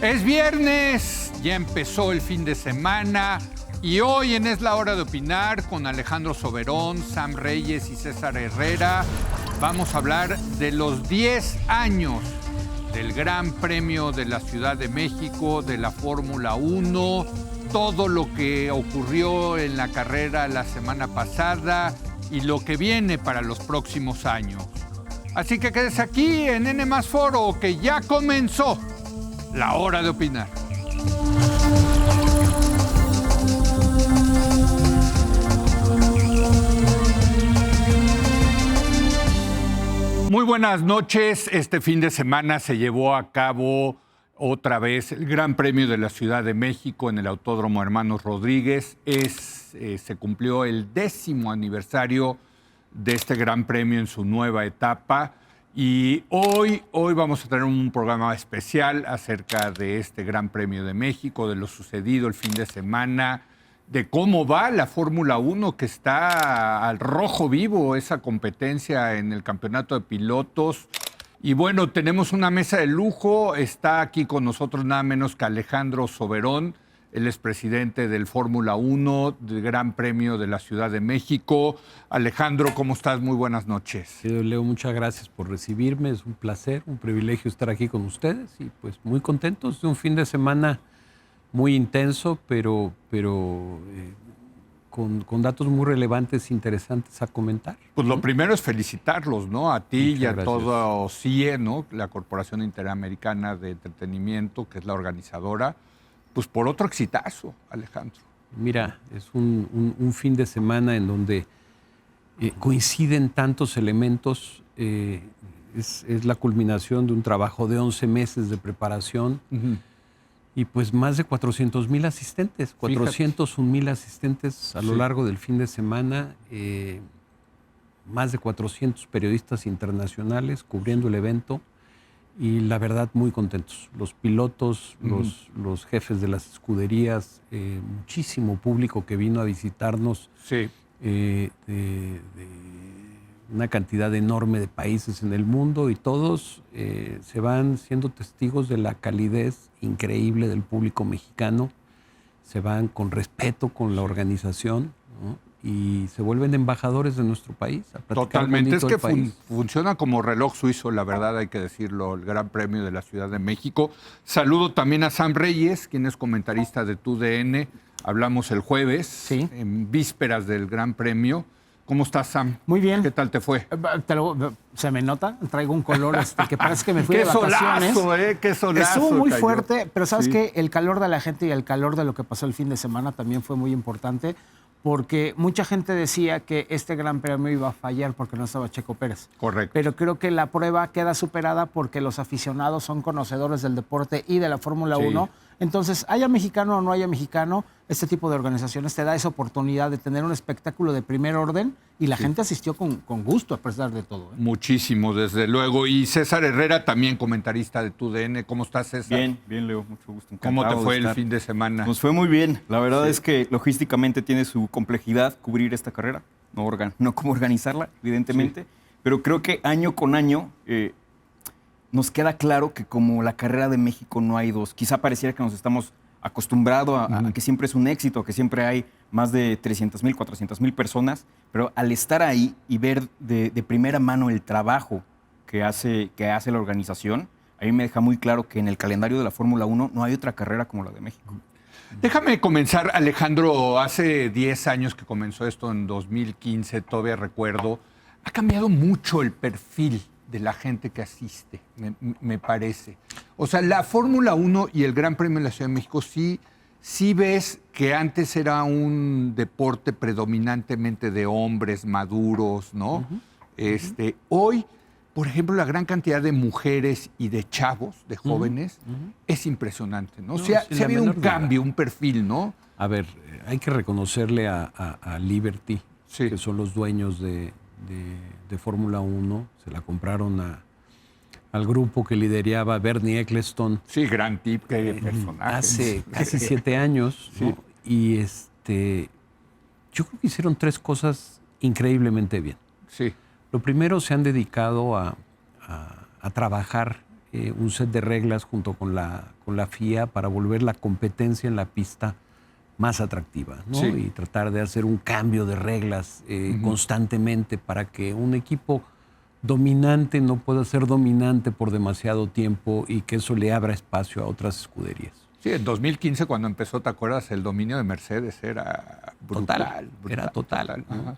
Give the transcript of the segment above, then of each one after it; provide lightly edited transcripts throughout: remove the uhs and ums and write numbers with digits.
Es viernes, ya empezó el fin de semana y hoy en Es la Hora de Opinar con Alejandro Soberón, Sam Reyes y César Herrera vamos a hablar de los 10 años del Gran Premio de la Ciudad de México, de la Fórmula 1, todo lo que ocurrió en la carrera la semana pasada y lo que viene para los próximos años. Así que quédese aquí en N+ Foro, que ya comenzó la Hora de Opinar. Muy buenas noches. Este fin de semana se llevó a cabo otra vez el Gran Premio de la Ciudad de México en el Autódromo Hermanos Rodríguez. Se cumplió el 10º aniversario de este Gran Premio en su nueva etapa. Y hoy vamos a tener un programa especial acerca de este Gran Premio de México, de lo sucedido el fin de semana, de cómo va la Fórmula 1, que está al rojo vivo esa competencia en el campeonato de pilotos. Y bueno, tenemos una mesa de lujo. Está aquí con nosotros nada menos que Alejandro Soberón. Él es presidente del Fórmula 1, del Gran Premio de la Ciudad de México. Alejandro, ¿cómo estás? Muy buenas noches. Leo, muchas gracias por recibirme. Es un placer, un privilegio estar aquí con ustedes y pues muy contentos de un fin de semana muy intenso, pero con datos muy relevantes e interesantes a comentar. Pues lo primero es felicitarlos, ¿no? A ti Muchas y a gracias. todo CIE, ¿no? La Corporación Interamericana de Entretenimiento, que es la organizadora, pues por otro exitazo, Alejandro. Mira, es un fin de semana en donde coinciden tantos elementos. Es la culminación de un trabajo de 11 meses de preparación. Uh-huh. Y pues más de 400,000 asistentes, 401,000 asistentes a lo largo del fin de semana, más de 400 periodistas internacionales cubriendo el evento y la verdad muy contentos. Los pilotos, los jefes de las escuderías, muchísimo público que vino a visitarnos, Sí. de una cantidad enorme de países en el mundo y todos se van siendo testigos de la calidez increíble del público mexicano, se van con respeto con la organización, ¿no? Y se vuelven embajadores de nuestro país. Totalmente, es que funciona como reloj suizo, la verdad hay que decirlo, el Gran Premio de la Ciudad de México. Saludo también a Sam Reyes, quien es comentarista de TUDN. Hablamos el jueves, sí, en vísperas del Gran Premio. ¿Cómo estás, Sam? Muy bien. ¿Qué tal te fue? ¿Se me nota? Traigo un color que parece que me fui de ¡Qué vacaciones. solazo, qué solazo! Estuvo muy cayó. fuerte, pero ¿sabes Sí. qué? El calor de la gente y el calor de lo que pasó el fin de semana también fue muy importante, porque mucha gente decía que este Gran Premio iba a fallar porque no estaba Checo Pérez. Correcto. Pero creo que la prueba queda superada porque los aficionados son conocedores del deporte y de la Fórmula 1. Entonces, haya mexicano o no haya mexicano, este tipo de organizaciones te da esa oportunidad de tener un espectáculo de primer orden y la gente asistió con gusto a pesar de todo, ¿eh? Muchísimo, desde luego. Y César Herrera, también comentarista de TUDN. ¿Cómo estás, César? Bien, Leo, mucho gusto. ¿Cómo te fue el estar. fin de semana? Nos fue muy bien. La verdad es que logísticamente tiene su complejidad cubrir esta carrera. No cómo organizarla, evidentemente. Pero creo que año con año nos queda claro que como la carrera de México no hay dos. Quizá pareciera que nos estamos acostumbrados a que siempre es un éxito, que siempre hay más de 300,000, 400,000 personas. Pero al estar ahí y ver de primera mano el trabajo que hace la organización, a mí me deja muy claro que en el calendario de la Fórmula 1 no hay otra carrera como la de México. Déjame comenzar, Alejandro. Hace 10 años que comenzó esto, en 2015, todavía recuerdo. Ha cambiado mucho el perfil de la gente que asiste, me parece. O sea, la Fórmula 1 y el Gran Premio de la Ciudad de México sí ves que antes era un deporte predominantemente de hombres maduros, ¿no? Hoy, por ejemplo, la gran cantidad de mujeres y de chavos, de jóvenes, es impresionante, ¿no? Se ha habido un cambio, un perfil, ¿no? A ver, hay que reconocerle a Liberty, que son los dueños de Fórmula 1, se la compraron al grupo que lideraba Bernie Ecclestone. Sí, gran tip, qué personaje. Hace casi 7 años, ¿no? Y yo creo que hicieron 3 cosas increíblemente bien. Sí. Lo primero, se han dedicado a trabajar un set de reglas junto con la FIA para volver la competencia en la pista más atractiva, ¿no? Sí. Y tratar de hacer un cambio de reglas constantemente para que un equipo dominante no pueda ser dominante por demasiado tiempo y que eso le abra espacio a otras escuderías. Sí, en 2015 cuando empezó, ¿te acuerdas? El dominio de Mercedes era brutal. Era total, ¿no? Ajá.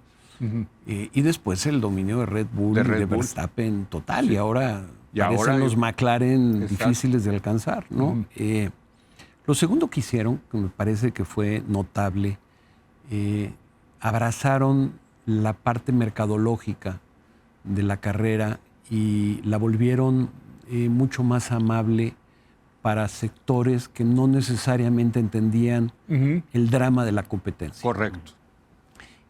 Y después el dominio de Red Bull y de Verstappen total. Sí. Y ahora Y parecen ahora- los McLaren Exacto. difíciles de alcanzar, ¿no? Lo segundo que hicieron, que me parece que fue notable, abrazaron la parte mercadológica de la carrera y la volvieron mucho más amable para sectores que no necesariamente entendían el drama de la competencia. Correcto.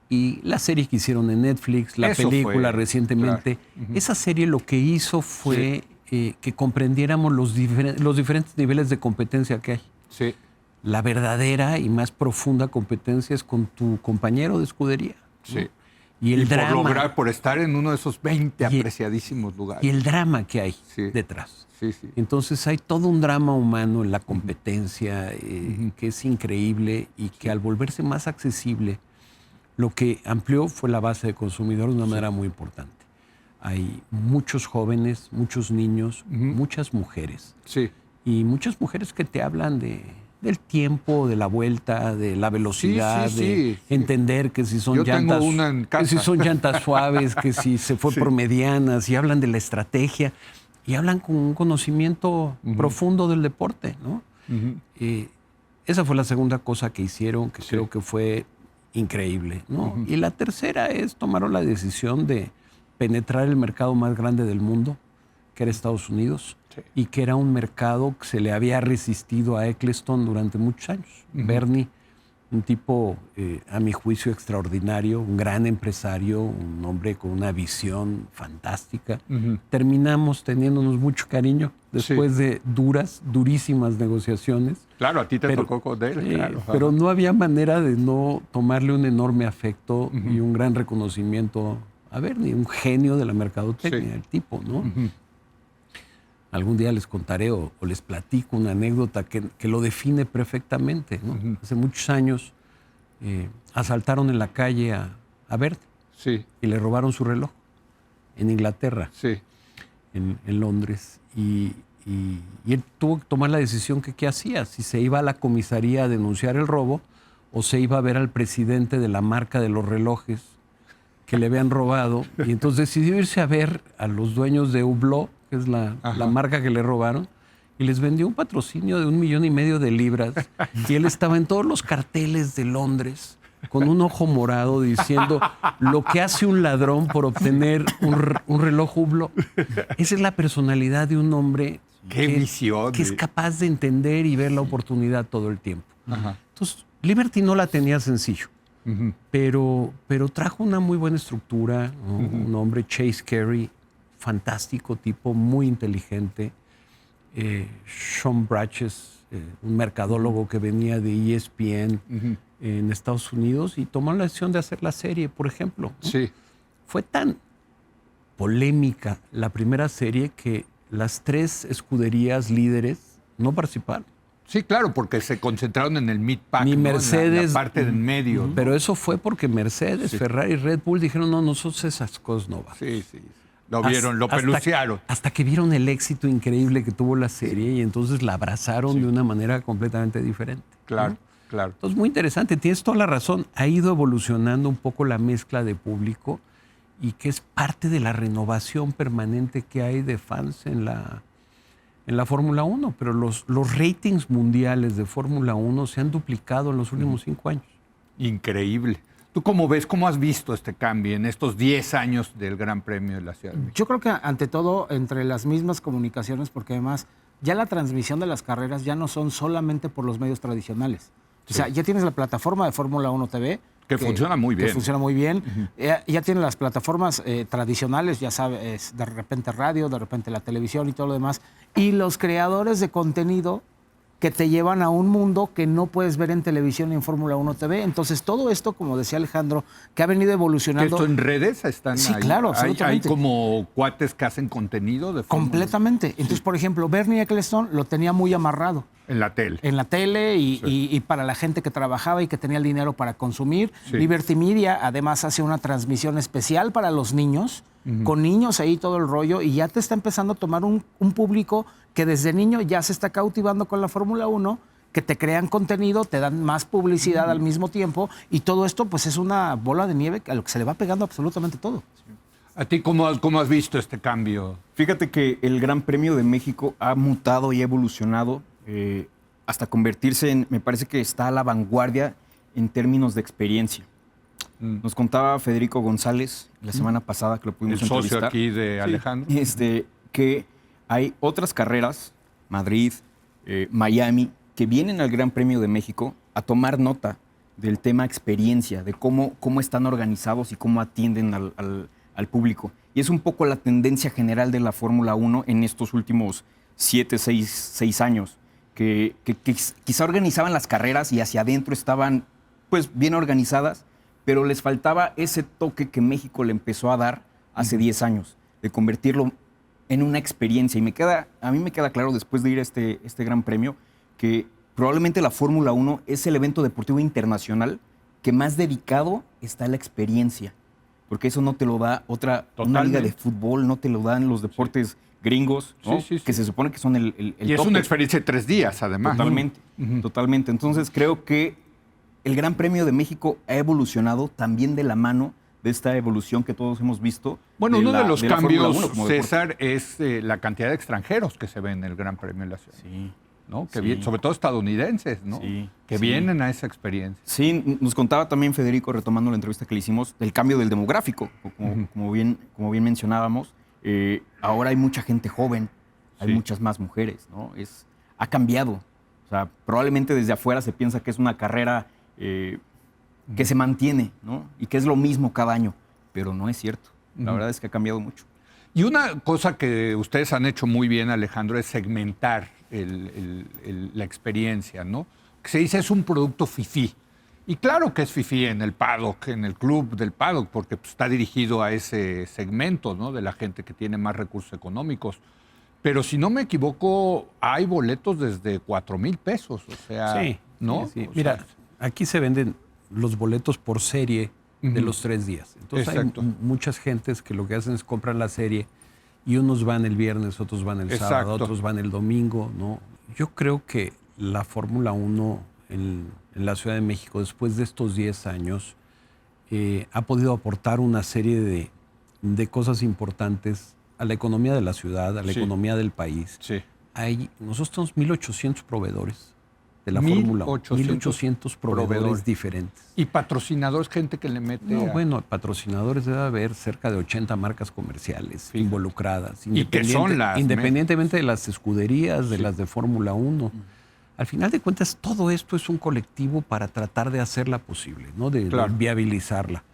Y la serie que hicieron en Netflix, la Eso película fue, recientemente, claro. esa serie lo que hizo fue que comprendiéramos los diferentes niveles de competencia que hay. Sí. La verdadera y más profunda competencia es con tu compañero de escudería, ¿no? Sí. Y el drama, por estar en uno de esos 20 Y- apreciadísimos lugares. y el drama que hay Sí. detrás. Sí, sí. Entonces hay todo un drama humano en la competencia que es increíble y que al volverse más accesible, lo que amplió fue la base de consumidores de una manera muy importante. Hay muchos jóvenes, muchos niños, muchas mujeres. Sí. Y muchas mujeres que te hablan del tiempo, de la vuelta, de la velocidad, Sí, de sí. entender que si son Yo tengo llantas, una en que si casa. son llantas suaves, que si se fue por medianas, y hablan de la estrategia, y hablan con un conocimiento profundo del deporte, ¿no? Esa fue la segunda cosa que hicieron, que creo que fue increíble, ¿no? Y la tercera es, tomaron la decisión de penetrar el mercado más grande del mundo, que era Estados Unidos, y que era un mercado que se le había resistido a Eccleston durante muchos años. Bernie, un tipo, a mi juicio, extraordinario, un gran empresario, un hombre con una visión fantástica. Terminamos teniéndonos mucho cariño después de durísimas negociaciones. Claro, a ti te Pero- tocó con él, claro. Ajá. Pero no había manera de no tomarle un enorme afecto y un gran reconocimiento a Bernie, un genio de la mercadotecnia, Sí. el tipo, ¿no? Algún día les contaré o les platico una anécdota que lo define perfectamente, ¿no? Hace muchos años asaltaron en la calle a Bernie Sí, y le robaron su reloj en Inglaterra, sí. en Londres. Y él tuvo que tomar la decisión que qué hacía, si se iba a la comisaría a denunciar el robo o se iba a ver al presidente de la marca de los relojes que le habían robado. Y entonces decidió irse a ver a los dueños de Hublot, que es la marca que le robaron, y les vendió un patrocinio de 1,5 millones de libras. Y él estaba en todos los carteles de Londres con un ojo morado diciendo lo que hace un ladrón por obtener un reloj Hublot. Esa es la personalidad de un hombre Qué visión, que es capaz de entender y ver la oportunidad todo el tiempo. Ajá. Entonces, Liberty no la tenía sencillo, pero trajo una muy buena estructura, ¿no? Un hombre, Chase Carey, fantástico tipo, muy inteligente. Sean Bratches, un mercadólogo que venía de ESPN en Estados Unidos y tomó la decisión de hacer la serie, por ejemplo, ¿no? Sí. Fue tan polémica la primera serie que las 3 escuderías líderes no participaron. Sí, claro, porque se concentraron en el mid-pack, Ni ¿no? Mercedes, en la parte del medio. ¿no? Pero eso fue porque Mercedes, Sí. Ferrari y Red Bull dijeron, no, nosotros esas cosas no van. Sí, sí. Lo vieron, lo pelucearon. Hasta que vieron el éxito increíble que tuvo la serie y entonces la abrazaron de una manera completamente diferente. Claro, ¿no? claro. Entonces, muy interesante. Tienes toda la razón. Ha ido evolucionando un poco la mezcla de público y que es parte de la renovación permanente que hay de fans en la Fórmula 1. Pero los ratings mundiales de Fórmula 1 se han duplicado en los últimos 5 años. Increíble. ¿Tú cómo ves, cómo has visto este cambio en estos 10 años del Gran Premio de la Ciudad de México? Yo creo que ante todo entre las mismas comunicaciones, porque además ya la transmisión de las carreras ya no son solamente por los medios tradicionales. O sea, ya tienes la plataforma de Fórmula 1 TV. Que funciona muy bien. Que funciona muy bien. Ya tienes las plataformas tradicionales, ya sabes, de repente radio, de repente la televisión y todo lo demás. Y los creadores de contenido que te llevan a un mundo que no puedes ver en televisión ni en Fórmula 1 TV. Entonces, todo esto, como decía Alejandro, que ha venido ¿Que evolucionando. esto en redes están Sí, ahí? claro, Hay absolutamente. como cuates que hacen contenido de Fórmula Completamente. Entonces, por ejemplo, Bernie Ecclestone lo tenía muy amarrado en la tele. en la tele y para la gente que trabajaba y que tenía el dinero para consumir. Sí. Liberty Media además hace una transmisión especial para los niños, con niños ahí todo el rollo, y ya te está empezando a tomar un público que desde niño ya se está cautivando con la Fórmula 1, que te crean contenido, te dan más publicidad al mismo tiempo, y todo esto pues es una bola de nieve a lo que se le va pegando absolutamente todo. ¿A ti cómo has visto este cambio? Fíjate que el Gran Premio de México ha mutado y ha evolucionado hasta convertirse en, me parece que está a la vanguardia en términos de experiencia. Nos contaba Federico González la semana pasada, que lo El pudimos socio entrevistar. aquí de Alejandro. Que hay otras carreras, Madrid, Miami, que vienen al Gran Premio de México a tomar nota del tema experiencia, de cómo están organizados y cómo atienden al público. Y es un poco la tendencia general de la Fórmula 1 en estos últimos 7, 6 años, que quizá organizaban las carreras y hacia adentro estaban pues bien organizadas, pero les faltaba ese toque que México le empezó a dar hace 10 años, de convertirlo en una experiencia. Y a mí me queda claro después de ir a este Gran Premio que probablemente la Fórmula 1 es el evento deportivo internacional que más dedicado está a la experiencia, porque eso no te lo da una liga de fútbol, no te lo dan los deportes gringos, ¿no? Que se supone que son el Y es tope. una experiencia de 3 días, además. Totalmente, totalmente. Entonces creo que el Gran Premio de México ha evolucionado también de la mano de esta evolución que todos hemos visto. Bueno, uno de los la Fórmula cambios, 1 como deporte. César, es la cantidad de extranjeros que se ven en el Gran Premio de la ciudad. Sí. ¿No? Que Sí. sobre todo estadounidenses, ¿no? Sí, Que sí. vienen a esa experiencia. Sí, nos contaba también Federico, retomando la entrevista que le hicimos, del cambio del demográfico, como bien mencionábamos. Ahora hay mucha gente joven, hay Sí. muchas más mujeres, ¿no? Ha cambiado. O sea, probablemente desde afuera se piensa que es una carrera que se mantiene, ¿no? Y que es lo mismo cada año, pero no es cierto. La verdad es que ha cambiado mucho. Y una cosa que ustedes han hecho muy bien, Alejandro, es segmentar la experiencia, ¿no? Que se dice es un producto fifí. Y claro que es fifí en el paddock, en el club del paddock, porque pues, está dirigido a ese segmento, ¿no? De la gente que tiene más recursos económicos. Pero si no me equivoco, hay boletos desde 4,000 pesos, o sea, Sí, ¿no? sí. O Mira, sea, aquí se venden los boletos por serie de los 3 días. Entonces Exacto. hay muchas gentes que lo que hacen es comprar la serie y unos van el viernes, otros van el sábado, Exacto. otros van el domingo, ¿no? Yo creo que la Fórmula 1 en la Ciudad de México, después de estos 10 años, ha podido aportar una serie de cosas importantes a la economía de la ciudad, a la Sí. economía del país. sí. Nosotros tenemos 1,800 proveedores de la 1,800 Fórmula 1. 1,800 proveedores proveedores. diferentes. Y patrocinadores, gente que le mete No, a- bueno, patrocinadores debe haber cerca de 80 marcas comerciales Fíjate. involucradas. Y que son las independientemente de las escuderías, de las de Fórmula 1. Al final de cuentas, todo esto es un colectivo para tratar de hacerla posible, ¿no? De Claro. viabilizarla.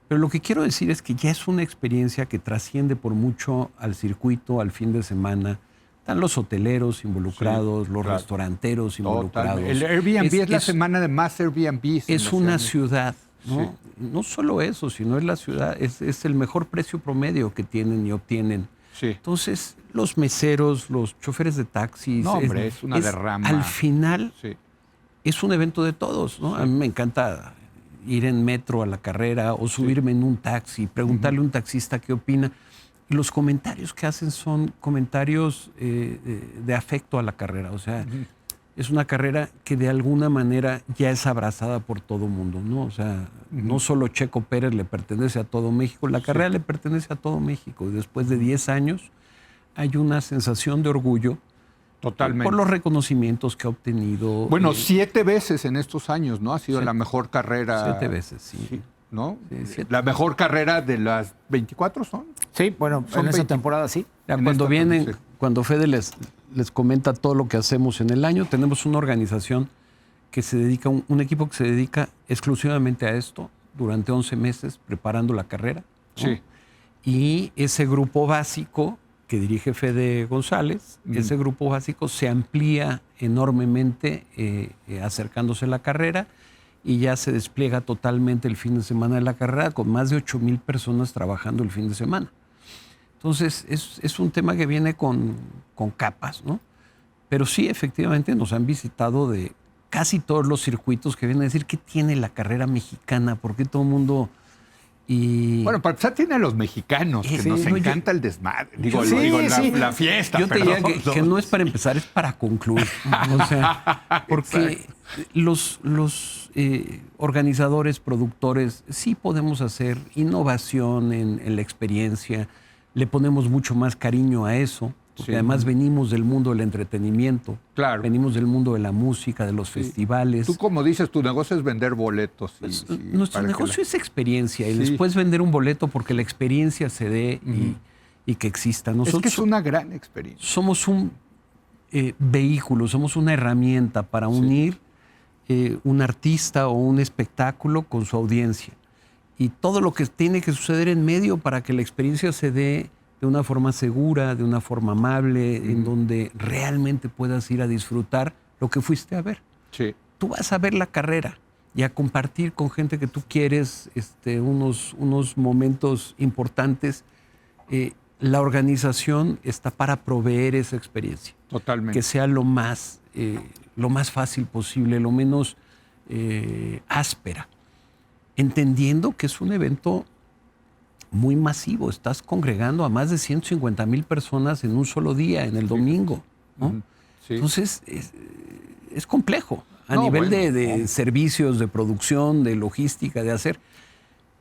Pero lo que quiero decir es que ya es una experiencia que trasciende por mucho al circuito, al fin de semana. Están los hoteleros involucrados, Sí, los claro. restauranteros involucrados. Totalmente. El Airbnb es la semana de más Airbnb. Es una ciudad, ¿no? No solo eso, sino es la ciudad, es el mejor precio promedio que tienen y obtienen. Sí. Entonces, los meseros, los choferes de taxis. No, hombre, es una derrama. Al final, Sí. es un evento de todos, ¿no? A mí me encanta ir en metro a la carrera o subirme en un taxi, preguntarle a un taxista qué opina. Y los comentarios que hacen son comentarios de afecto a la carrera. O sea, es una carrera que de alguna manera ya es abrazada por todo mundo, ¿no? O sea, no solo Checo Pérez le pertenece a todo México, la carrera le pertenece a todo México. Y después de 10 años hay una sensación de orgullo Totalmente. por los reconocimientos que ha obtenido. Bueno, 7 veces en estos años, ¿no? Ha sido Sí. la mejor carrera. 7 veces, sí. ¿No? Sí, 7. La mejor carrera de las 24 son. Sí, bueno, Son en esa 20. temporada sí. Ya, En cuando esta vienen, también, sí. cuando Fede les comenta todo lo que hacemos en el año, tenemos una organización que se dedica, un equipo que se dedica exclusivamente a esto durante 11 meses preparando la carrera, ¿no? Sí. Y ese grupo básico que dirige Fede González, ese grupo básico se amplía enormemente acercándose a la carrera y ya se despliega totalmente el fin de semana de la carrera con más de 8,000 personas trabajando el fin de semana. Entonces, es un tema que viene con capas, ¿no? Pero sí, efectivamente, nos han visitado de casi todos los circuitos que vienen a decir, ¿qué tiene la carrera mexicana? ¿Por qué todo el mundo...? Y... Bueno, para empezar tiene a los mexicanos, que Sí, nos no, encanta el desmadre. Digo, Sí, sí. la fiesta. Yo te diría que no es para empezar, es para concluir. O sea, porque los organizadores, productores, sí podemos hacer innovación en la experiencia, le ponemos mucho más cariño a eso, porque además venimos del mundo del entretenimiento, Claro. venimos del mundo de la música, de los festivales. Tú, como dices, tu negocio es vender boletos. Nuestro negocio es experiencia y Sí. después vender un boleto porque la experiencia se dé y que exista. Es que es una gran experiencia. Somos un vehículo, somos una herramienta para unir un artista o un espectáculo con su audiencia. Y todo lo que tiene que suceder en medio para que la experiencia se dé de una forma segura, de una forma amable, en donde realmente puedas ir a disfrutar lo que fuiste a ver. Sí. Tú vas a ver la carrera y a compartir con gente que tú quieres unos momentos importantes. La organización está para proveer esa experiencia. Totalmente. Que sea lo más fácil posible, lo menos áspera. Entendiendo que es un evento muy masivo. Estás congregando a más de 150,000 personas en un solo día, en el domingo, ¿no? Sí. Entonces, es complejo. A No, nivel bueno, de servicios, de producción, de logística, de hacer.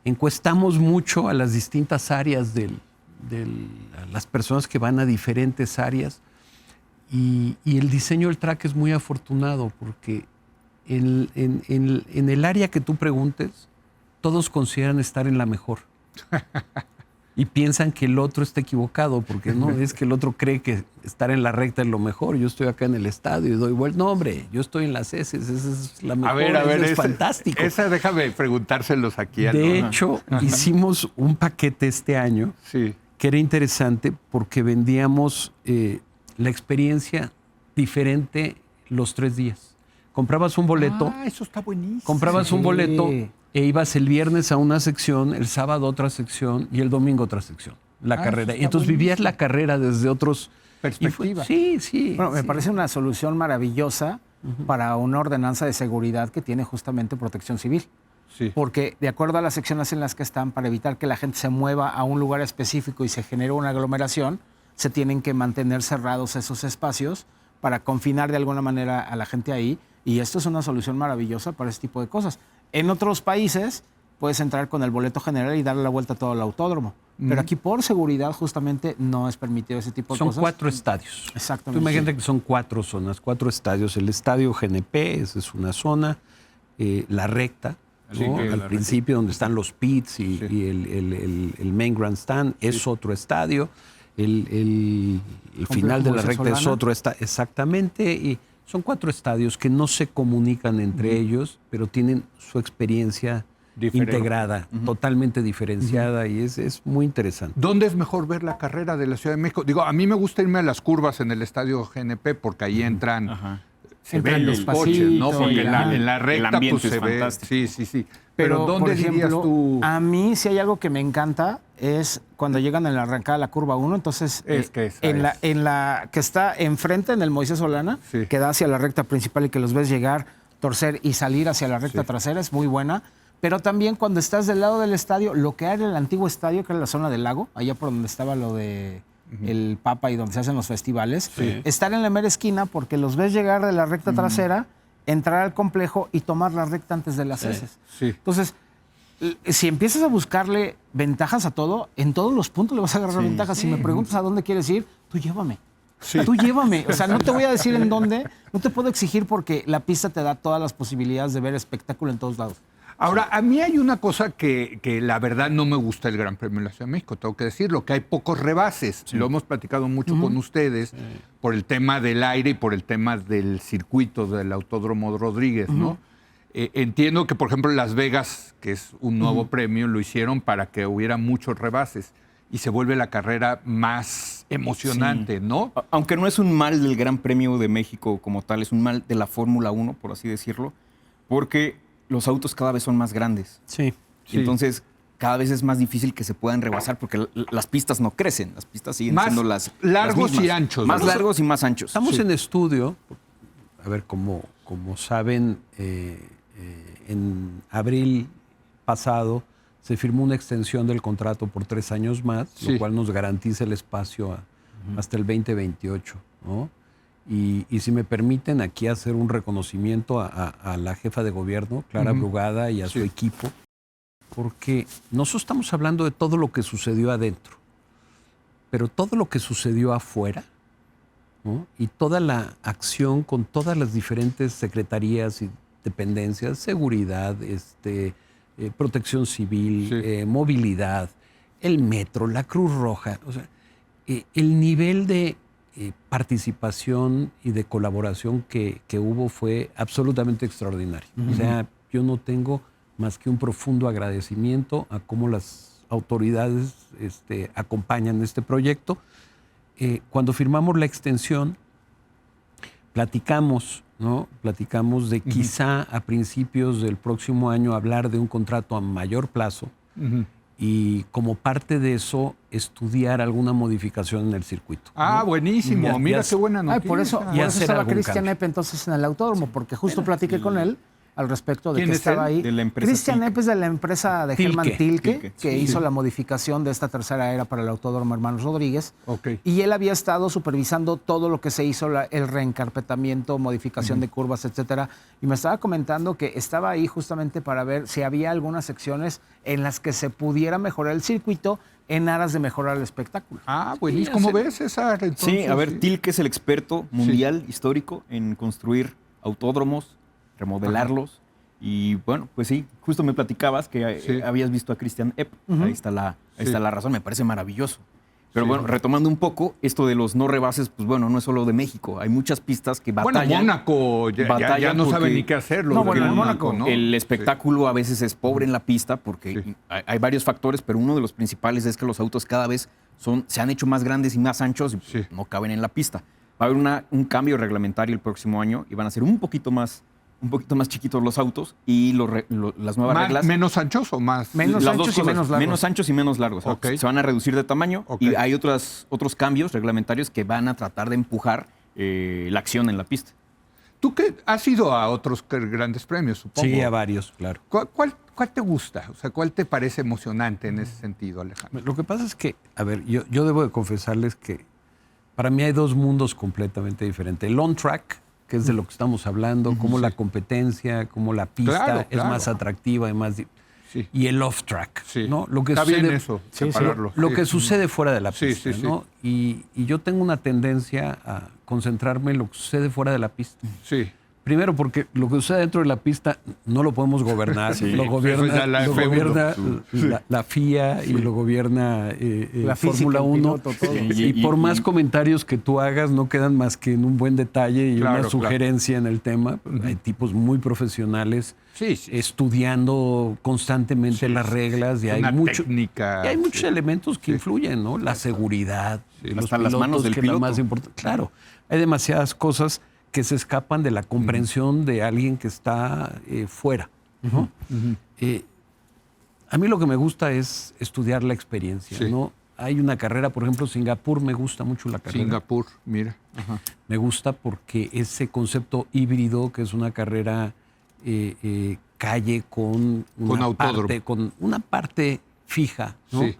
Encuestamos mucho a las distintas áreas a las personas que van a diferentes áreas. Y el diseño del track es muy afortunado porque en el área que tú preguntes, todos consideran estar en la mejor. Y piensan que el otro está equivocado, porque no es que el otro cree que estar en la recta es lo mejor. Yo estoy acá en el estadio y doy vuelta. No, hombre, yo estoy en las heces, esa es la mejor. A ver, es fantástico. Esa déjame preguntárselos aquí. De hecho, hicimos un paquete este año Sí. que era interesante porque vendíamos la experiencia diferente los 3 días. Comprabas un boleto. Ah, eso está buenísimo. Comprabas un Sí. boleto e ibas el viernes a una sección, el sábado a otra sección y el domingo a otra sección, la carrera. eso Y entonces está vivías la carrera desde otros... Perspectiva. Sí, sí. Bueno, me sí. parece una solución maravillosa para una ordenanza de seguridad que tiene justamente Protección Civil. Sí. Porque de acuerdo a las secciones en las que están, para evitar que la gente se mueva a un lugar específico y se genere una aglomeración, se tienen que mantener cerrados esos espacios para confinar de alguna manera a la gente ahí. Y esto es una solución maravillosa para este tipo de cosas. En otros países puedes entrar con el boleto general y darle la vuelta a todo el autódromo. Pero aquí por seguridad justamente no es permitido ese tipo de Son cosas. 4 estadios. Exactamente. Tú imagínate que son 4 zonas, 4 estadios. El estadio GNP, esa es una zona. La recta, Sí, ¿no? que Al la principio, donde están los pits y el main grandstand, es otro estadio. El final de la Moisés recta es Solana. otro estadio. Exactamente. Y son 4 estadios que no se comunican entre ellos, pero tienen su experiencia Diferente. integrada, totalmente diferenciada, y es muy interesante. ¿Dónde es mejor ver la carrera de la Ciudad de México? Digo, a mí me gusta irme a las curvas en el estadio GNP porque ahí entran, se Entran ven los los coches, ¿no? pasitos, Porque ya. en la recta ambiente pues, se es ve. fantástico. Sí, sí, sí. Pero, ¿dónde por ejemplo, dirías tú? a mí si hay algo que me encanta es cuando llegan en la arrancada a la curva 1, entonces Es que esa en, es. en la que está enfrente, en el Moisés Solana, Sí. que da hacia la recta principal y que los ves llegar, torcer y salir hacia la recta trasera, es muy buena. Pero también cuando estás del lado del estadio, lo que era el antiguo estadio, que era la zona del lago, allá por donde estaba lo de el Papa y donde se hacen los festivales, estar en la mera esquina porque los ves llegar de la recta trasera, entrar al complejo y tomar la recta antes de las heces. Sí. Entonces, si empiezas a buscarle ventajas a todo, en todos los puntos le vas a agarrar ventajas. Si me preguntas a dónde quieres ir, tú llévame. Tú llévame. O sea, no te voy a decir en dónde, no te puedo exigir porque la pista te da todas las posibilidades de ver espectáculo en todos lados. Ahora, a mí hay una cosa que la verdad no me gusta el Gran Premio de la Ciudad de México, tengo que decirlo, que hay pocos rebases. Lo hemos platicado mucho con ustedes por el tema del aire y por el tema del circuito del Autódromo Rodríguez, ¿no? Entiendo que, por ejemplo, Las Vegas, que es un nuevo premio, lo hicieron para que hubiera muchos rebases. y se vuelve la carrera más emocionante, ¿no? Aunque no es un mal del Gran Premio de México como tal, es un mal de la Fórmula 1, por así decirlo, porque los autos cada vez son más grandes. Sí. Sí. Entonces, cada vez es más difícil que se puedan rebasar porque las pistas no crecen, las pistas siguen Más siendo las largos mismas. y anchos, Más ¿verdad? largos y más anchos. Estamos Sí. en estudio, a ver, como saben, en abril pasado se firmó una extensión del contrato por 3 años más, Sí. lo cual nos garantiza el espacio hasta el 2028, ¿no? Y si me permiten aquí hacer un reconocimiento a la jefa de gobierno, Clara Brugada, y a su Sí. equipo, porque nosotros estamos hablando de todo lo que sucedió adentro, pero todo lo que sucedió afuera, ¿no? Y toda la acción con todas las diferentes secretarías y dependencias, seguridad, protección civil, Sí. movilidad, el metro, la Cruz Roja, o sea, el nivel de participación y de colaboración que hubo fue absolutamente extraordinario. O sea, yo no tengo más que un profundo agradecimiento a cómo las autoridades acompañan este proyecto. Cuando firmamos la extensión, platicamos, ¿no? Platicamos de quizá a principios del próximo año hablar de un contrato a mayor plazo y como parte de eso estudiar alguna modificación en el circuito. Ah, ¿no? buenísimo. Ya- Mira ya- qué buena Ay, noticia. por eso hacer estaba algún Cristian cambio. Epp entonces en el autódromo, porque justo platiqué con él al respecto de ¿Quién que es estaba él? ahí. De la empresa Cristian Tilke. Epp es de la empresa de Tilke. Germán Tilke, Tilke, que sí. hizo la modificación de esta tercera era para el autódromo Hermanos Rodríguez. Ok. Y él había estado supervisando todo lo que se hizo, el reencarpetamiento, modificación de curvas, etcétera. Y me estaba comentando que estaba ahí justamente para ver si había algunas secciones en las que se pudiera mejorar el circuito en aras de mejorar el espectáculo. Ah, buenísimo. Sí, ¿Cómo hacer- ves, César? Sí, Entonces, a ver, Tilke es el experto mundial histórico en construir autódromos, remodelarlos. Y bueno, pues sí, justo me platicabas que Sí. habías visto a Christian Epp. Ahí está la razón, me parece maravilloso. Pero Sí. bueno, retomando un poco, esto de los no rebases, pues bueno, no es solo de México. Hay muchas pistas que Bueno, batallan. Mónaco ya batallan no porque- sabe ni qué hacer. los No, de bueno, en Mónaco, ¿no? El espectáculo a veces es pobre en la pista porque Sí. hay varios factores, pero uno de los principales es que los autos cada vez se han hecho más grandes y más anchos y Sí. no caben en la pista. Va a haber un cambio reglamentario el próximo año y van a ser un poquito más chiquitos los autos y las nuevas reglas. ¿Menos anchos o más? Menos las anchos dos y cosas, menos largos. menos anchos y menos largos. Ok. Se van a reducir de tamaño Ok. y hay otros cambios reglamentarios que van a tratar de empujar la acción en la pista. Tú que has ido a otros grandes premios, supongo. Sí, a varios, claro. ¿Cuál te gusta? O sea, ¿cuál te parece emocionante en ese sentido, Alejandro? Lo que pasa es que, a ver, yo debo de confesarles que para mí hay dos mundos completamente diferentes. El on-track, que es de lo que estamos hablando, cómo la competencia, cómo la pista Claro, es claro. más atractiva y más... Sí. Y el off-track, Sí. ¿no? Lo que Está sucede, bien eso, separarlo. Lo Sí. que sucede fuera de la Sí, pista, sí, sí. ¿no? Y yo tengo una tendencia a concentrarme en lo que sucede fuera de la pista. Sí. Primero, porque lo que sucede dentro de la pista no lo podemos gobernar. Sí, lo eso gobierna, ya la lo F1. gobierna la FIA y lo gobierna La física, Fórmula el 1. piloto, todo. Y por más comentarios que tú hagas, no quedan más que en un buen detalle y Claro, una sugerencia en el tema. Hay tipos muy profesionales Sí, sí. estudiando constantemente Sí, las sí, reglas y hay, Una mucho, técnica. y hay muchos sí. elementos que influyen, ¿no? La seguridad, los Hasta las manos pilotos, del que es lo piloto. más importante. Claro, hay demasiadas cosas que se escapan de la comprensión de alguien que está fuera, ¿no? A mí lo que me gusta es estudiar la experiencia, Sí. ¿no? Hay una carrera, por ejemplo, Singapur, me gusta mucho la carrera. Singapur, mira. Ajá. Me gusta porque ese concepto híbrido, que es una carrera calle con una, autódromo. con una parte fija, ¿no? Sí.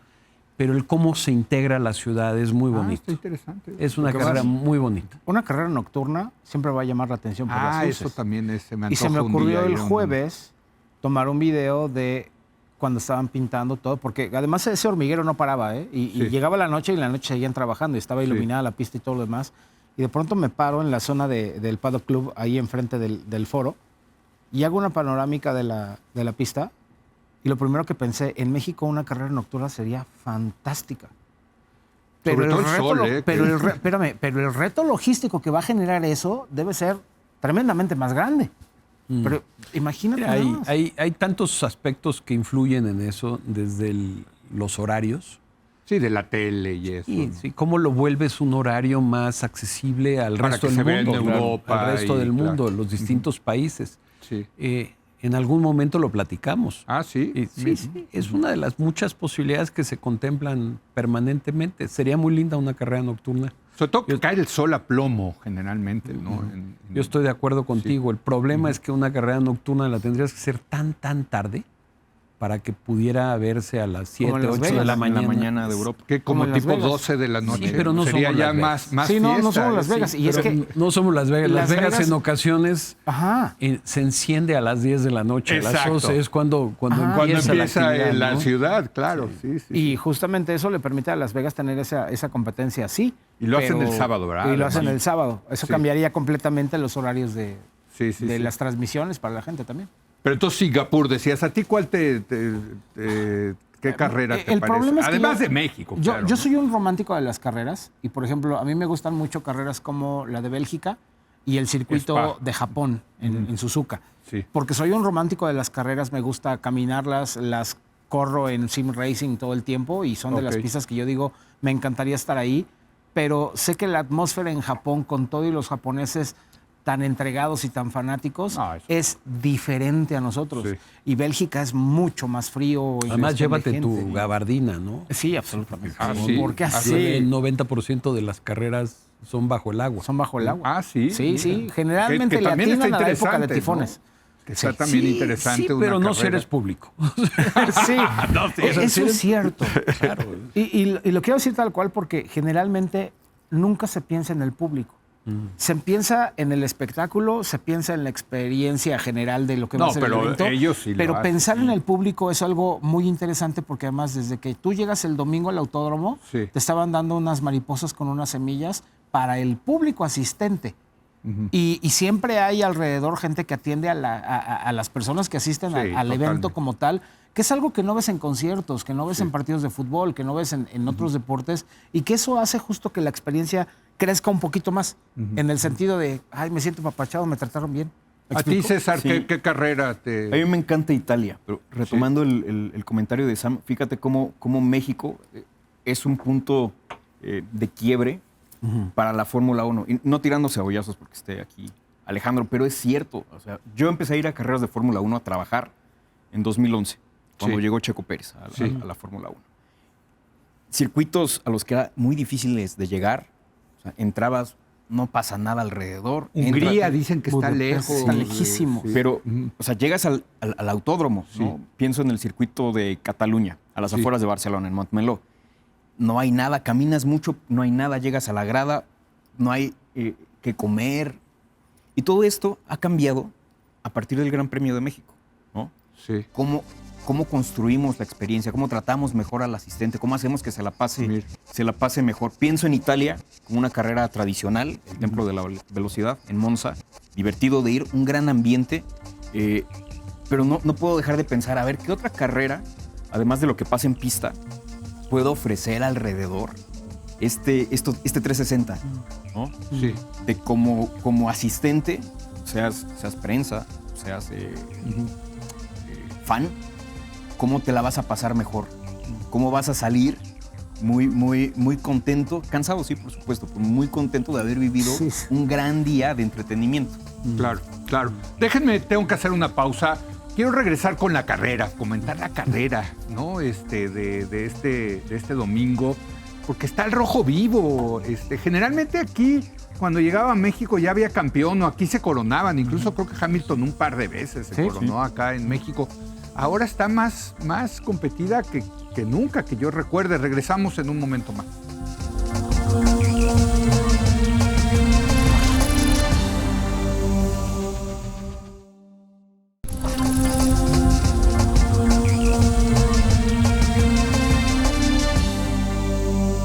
Pero el cómo se integra a la ciudad es muy Ah, bonito. está interesante. Es una Porque carrera vas- muy bonita. Una carrera nocturna siempre va a llamar la atención por las luces. Eso también se me Y se me antoja un ocurrió día el ir a un- jueves tomar un video de cuando estaban pintando todo, porque además ese hormiguero no paraba, ¿eh? Y Sí. llegaba la noche y en la noche seguían trabajando y estaba iluminada la pista y todo lo demás. Y de pronto me paro en la zona del Paddock Club, ahí enfrente del foro, y hago una panorámica de la pista. Y lo primero que pensé, en México una carrera nocturna sería fantástica. Sobre todo el sol, Espérame, pero el reto logístico que va a generar eso debe ser tremendamente más grande. Pero imagínate Mira, nada más. hay tantos aspectos que influyen en eso, desde los horarios, Sí, de la tele y eso. Y sí, ¿cómo lo vuelves un horario más accesible al Para resto que del se vea en mundo? Europa Al resto y, del mundo, claro. los distintos países. Sí. En algún momento lo platicamos. Ah, sí. Y sí, es una de las muchas posibilidades que se contemplan permanentemente. Sería muy linda una carrera nocturna. Sobre todo que cae el sol a plomo, generalmente, ¿no? Yo estoy de acuerdo contigo. El problema es que una carrera nocturna la tendrías que hacer tan tarde para que pudiera verse a las 7, Como en Las 8 de Vegas, la En mañana. la mañana de Europa. Que como Como en Las tipo Vegas. 12 de la noche. Sí, pero no sería somos ya Las Vegas. más Sí, no fiesta, somos Las sí. Vegas. Y es Pero que no somos Las Vegas. Las Las Vegas Vegas- en ocasiones Ajá. se enciende a las 10 de la noche. A las Exacto. 11 es cuando Cuando empieza empieza la actividad, la ¿no? ciudad, claro. Sí, sí. Y justamente eso le permite a Las Vegas tener esa competencia así. Y lo hacen el sábado, ¿verdad? Y lo hacen Además. el sábado. Eso Sí. cambiaría completamente los horarios de Sí, sí, sí. las transmisiones para la gente también. Pero entonces Singapur, decías, ¿a ti cuál qué carrera te El parece? problema es que Además yo- de México, Yo, claro. yo ¿no? soy un romántico de las carreras y, por ejemplo, a mí me gustan mucho carreras como la de Bélgica y el circuito Spa. de Japón en Suzuka. Sí. Porque soy un romántico de las carreras, me gusta caminarlas, las corro en sim racing todo el tiempo y son de las Ok. pistas que yo digo, me encantaría estar ahí, pero sé que la atmósfera en Japón, con todo y los japoneses tan entregados y tan fanáticos, No, es diferente a nosotros. Sí. Y Bélgica es mucho más frío. y Además, cuestión de llévate gente. tu gabardina, ¿no? Sí, absolutamente. Ah, sí. Porque Ah, así sí. El 90% de las carreras son bajo el agua. son bajo el agua. Ah, sí. Sí, mira. sí. Generalmente Que le también atinan está a la época de interesante, tifones. ¿no? Que está también Sí, interesante sí, una pero no si carrera. eres público. Sí, eso es cierto. Claro. Y lo quiero decir tal cual porque generalmente nunca se piensa en el público. Se piensa en el espectáculo, se piensa en la experiencia general de lo que va No, a ser el pero evento. ellos sí lo Pero hacen, pensar sí. en el público es algo muy interesante porque además desde que tú llegas el domingo al autódromo, Sí. te estaban dando unas mariposas con unas semillas para el público asistente. Y siempre hay alrededor gente que atiende a las personas que asisten Sí, al totalmente. evento como tal, que es algo que no ves en conciertos, que no ves en partidos de fútbol, que no ves en otros deportes, y que eso hace justo que la experiencia crezca un poquito más, en el sentido de, ay, me siento papachado, me trataron bien. ¿Me A ti, explico? César, Sí. ¿qué carrera te...? A mí me encanta Italia, pero retomando el comentario de Sam, fíjate cómo México es un punto de quiebre para la Fórmula 1. Y no tirando cebollazos porque esté aquí Alejandro, pero es cierto. O sea, yo empecé a ir a carreras de Fórmula 1 a trabajar en 2011, cuando Sí. llegó Checo Pérez Sí. a la Fórmula 1. Circuitos a los que era muy difíciles de llegar. O sea, entrabas, no pasa nada alrededor. Hungría, entras- dicen que está Budapest, lejos. está lejísimo. Sí. pero, Ujú. o sea, llegas al autódromo, ¿no? Pienso en el circuito de Cataluña, a las Sí. afueras de Barcelona, en Montmeló. No hay nada, caminas mucho, no hay nada, llegas a la grada, no hay que comer. Y todo esto ha cambiado a partir del Gran Premio de México, ¿no? Sí. ¿Cómo construimos la experiencia? ¿Cómo tratamos mejor al asistente? ¿Cómo hacemos que se la pase mejor? Pienso en Italia como una carrera tradicional, el Templo de la Velocidad, en Monza. Divertido de ir, un gran ambiente. Pero no puedo dejar de pensar, a ver, ¿qué otra carrera, además de lo que pasa en pista, puedo ofrecer alrededor este 360? ¿No? Sí. De como asistente, seas prensa, seas fan, ¿cómo te la vas a pasar mejor? ¿Cómo vas a salir muy contento? Cansado, sí, por supuesto, pero muy contento de haber vivido Sí, sí. un gran día de entretenimiento. Claro, claro. Déjenme, tengo que hacer una pausa. Quiero regresar con la carrera, comentar la carrera, ¿no? De este domingo, porque está el rojo vivo. Generalmente aquí, cuando llegaba a México, ya había campeón, o aquí se coronaban. Incluso creo que Hamilton un par de veces se Sí, coronó acá en México. Ahora está más competida que nunca, que yo recuerde. Regresamos en un momento más.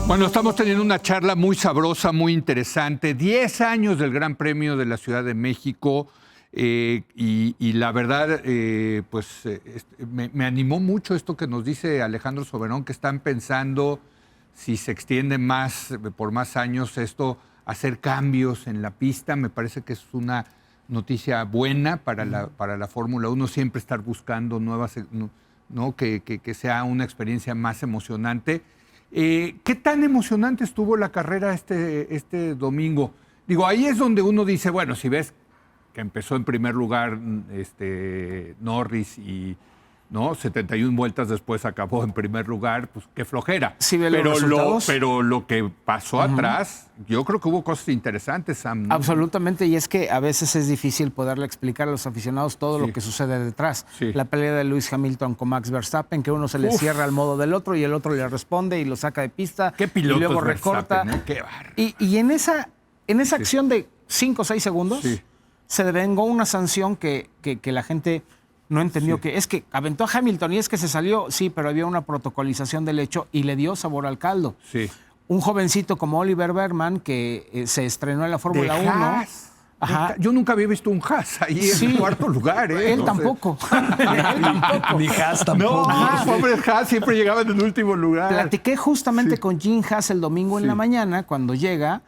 Bueno, estamos teniendo una charla muy sabrosa, muy interesante. 10 años del Gran Premio de la Ciudad de México. Y la verdad, me animó mucho esto que nos dice Alejandro Soberón, que están pensando, si se extiende por más años esto, hacer cambios en la pista. Me parece que es una noticia buena para la Fórmula 1, siempre estar buscando nuevas, ¿no? Que sea una experiencia más emocionante. ¿Qué tan emocionante estuvo la carrera este domingo? Digo, ahí es donde uno dice, bueno, si ves que empezó en primer lugar Norris y 71 vueltas después acabó en primer lugar, pues qué flojera. Sí, ve los pero, resultados. pero lo que pasó atrás, yo creo que hubo cosas interesantes, Sam, ¿no? Absolutamente, y es que a veces es difícil poderle explicar a los aficionados todo lo que sucede detrás. Sí. La pelea de Lewis Hamilton con Max Verstappen, que uno se le cierra al modo del otro y el otro le responde y lo saca de pista. Qué piloto y luego es recorta. Verstappen, ¿eh? Qué bárbaro. Y en esa acción de 5 o 6 segundos Sí. se devengó una sanción que la gente no entendió, que es que aventó a Hamilton y es que se salió, sí, pero había una protocolización del hecho y le dio sabor al caldo. Sí. Un jovencito como Oliver Bergman, que se estrenó en la Fórmula De 1. Haas. Ajá. Yo nunca había visto un Haas ahí Sí. en cuarto lugar. ¿eh? Él Entonces- tampoco. Él tampoco. Ni Haas No, tampoco. los pobres Haas siempre llegaban en último lugar. Platiqué justamente con Jim Haas el domingo en la mañana, cuando llega,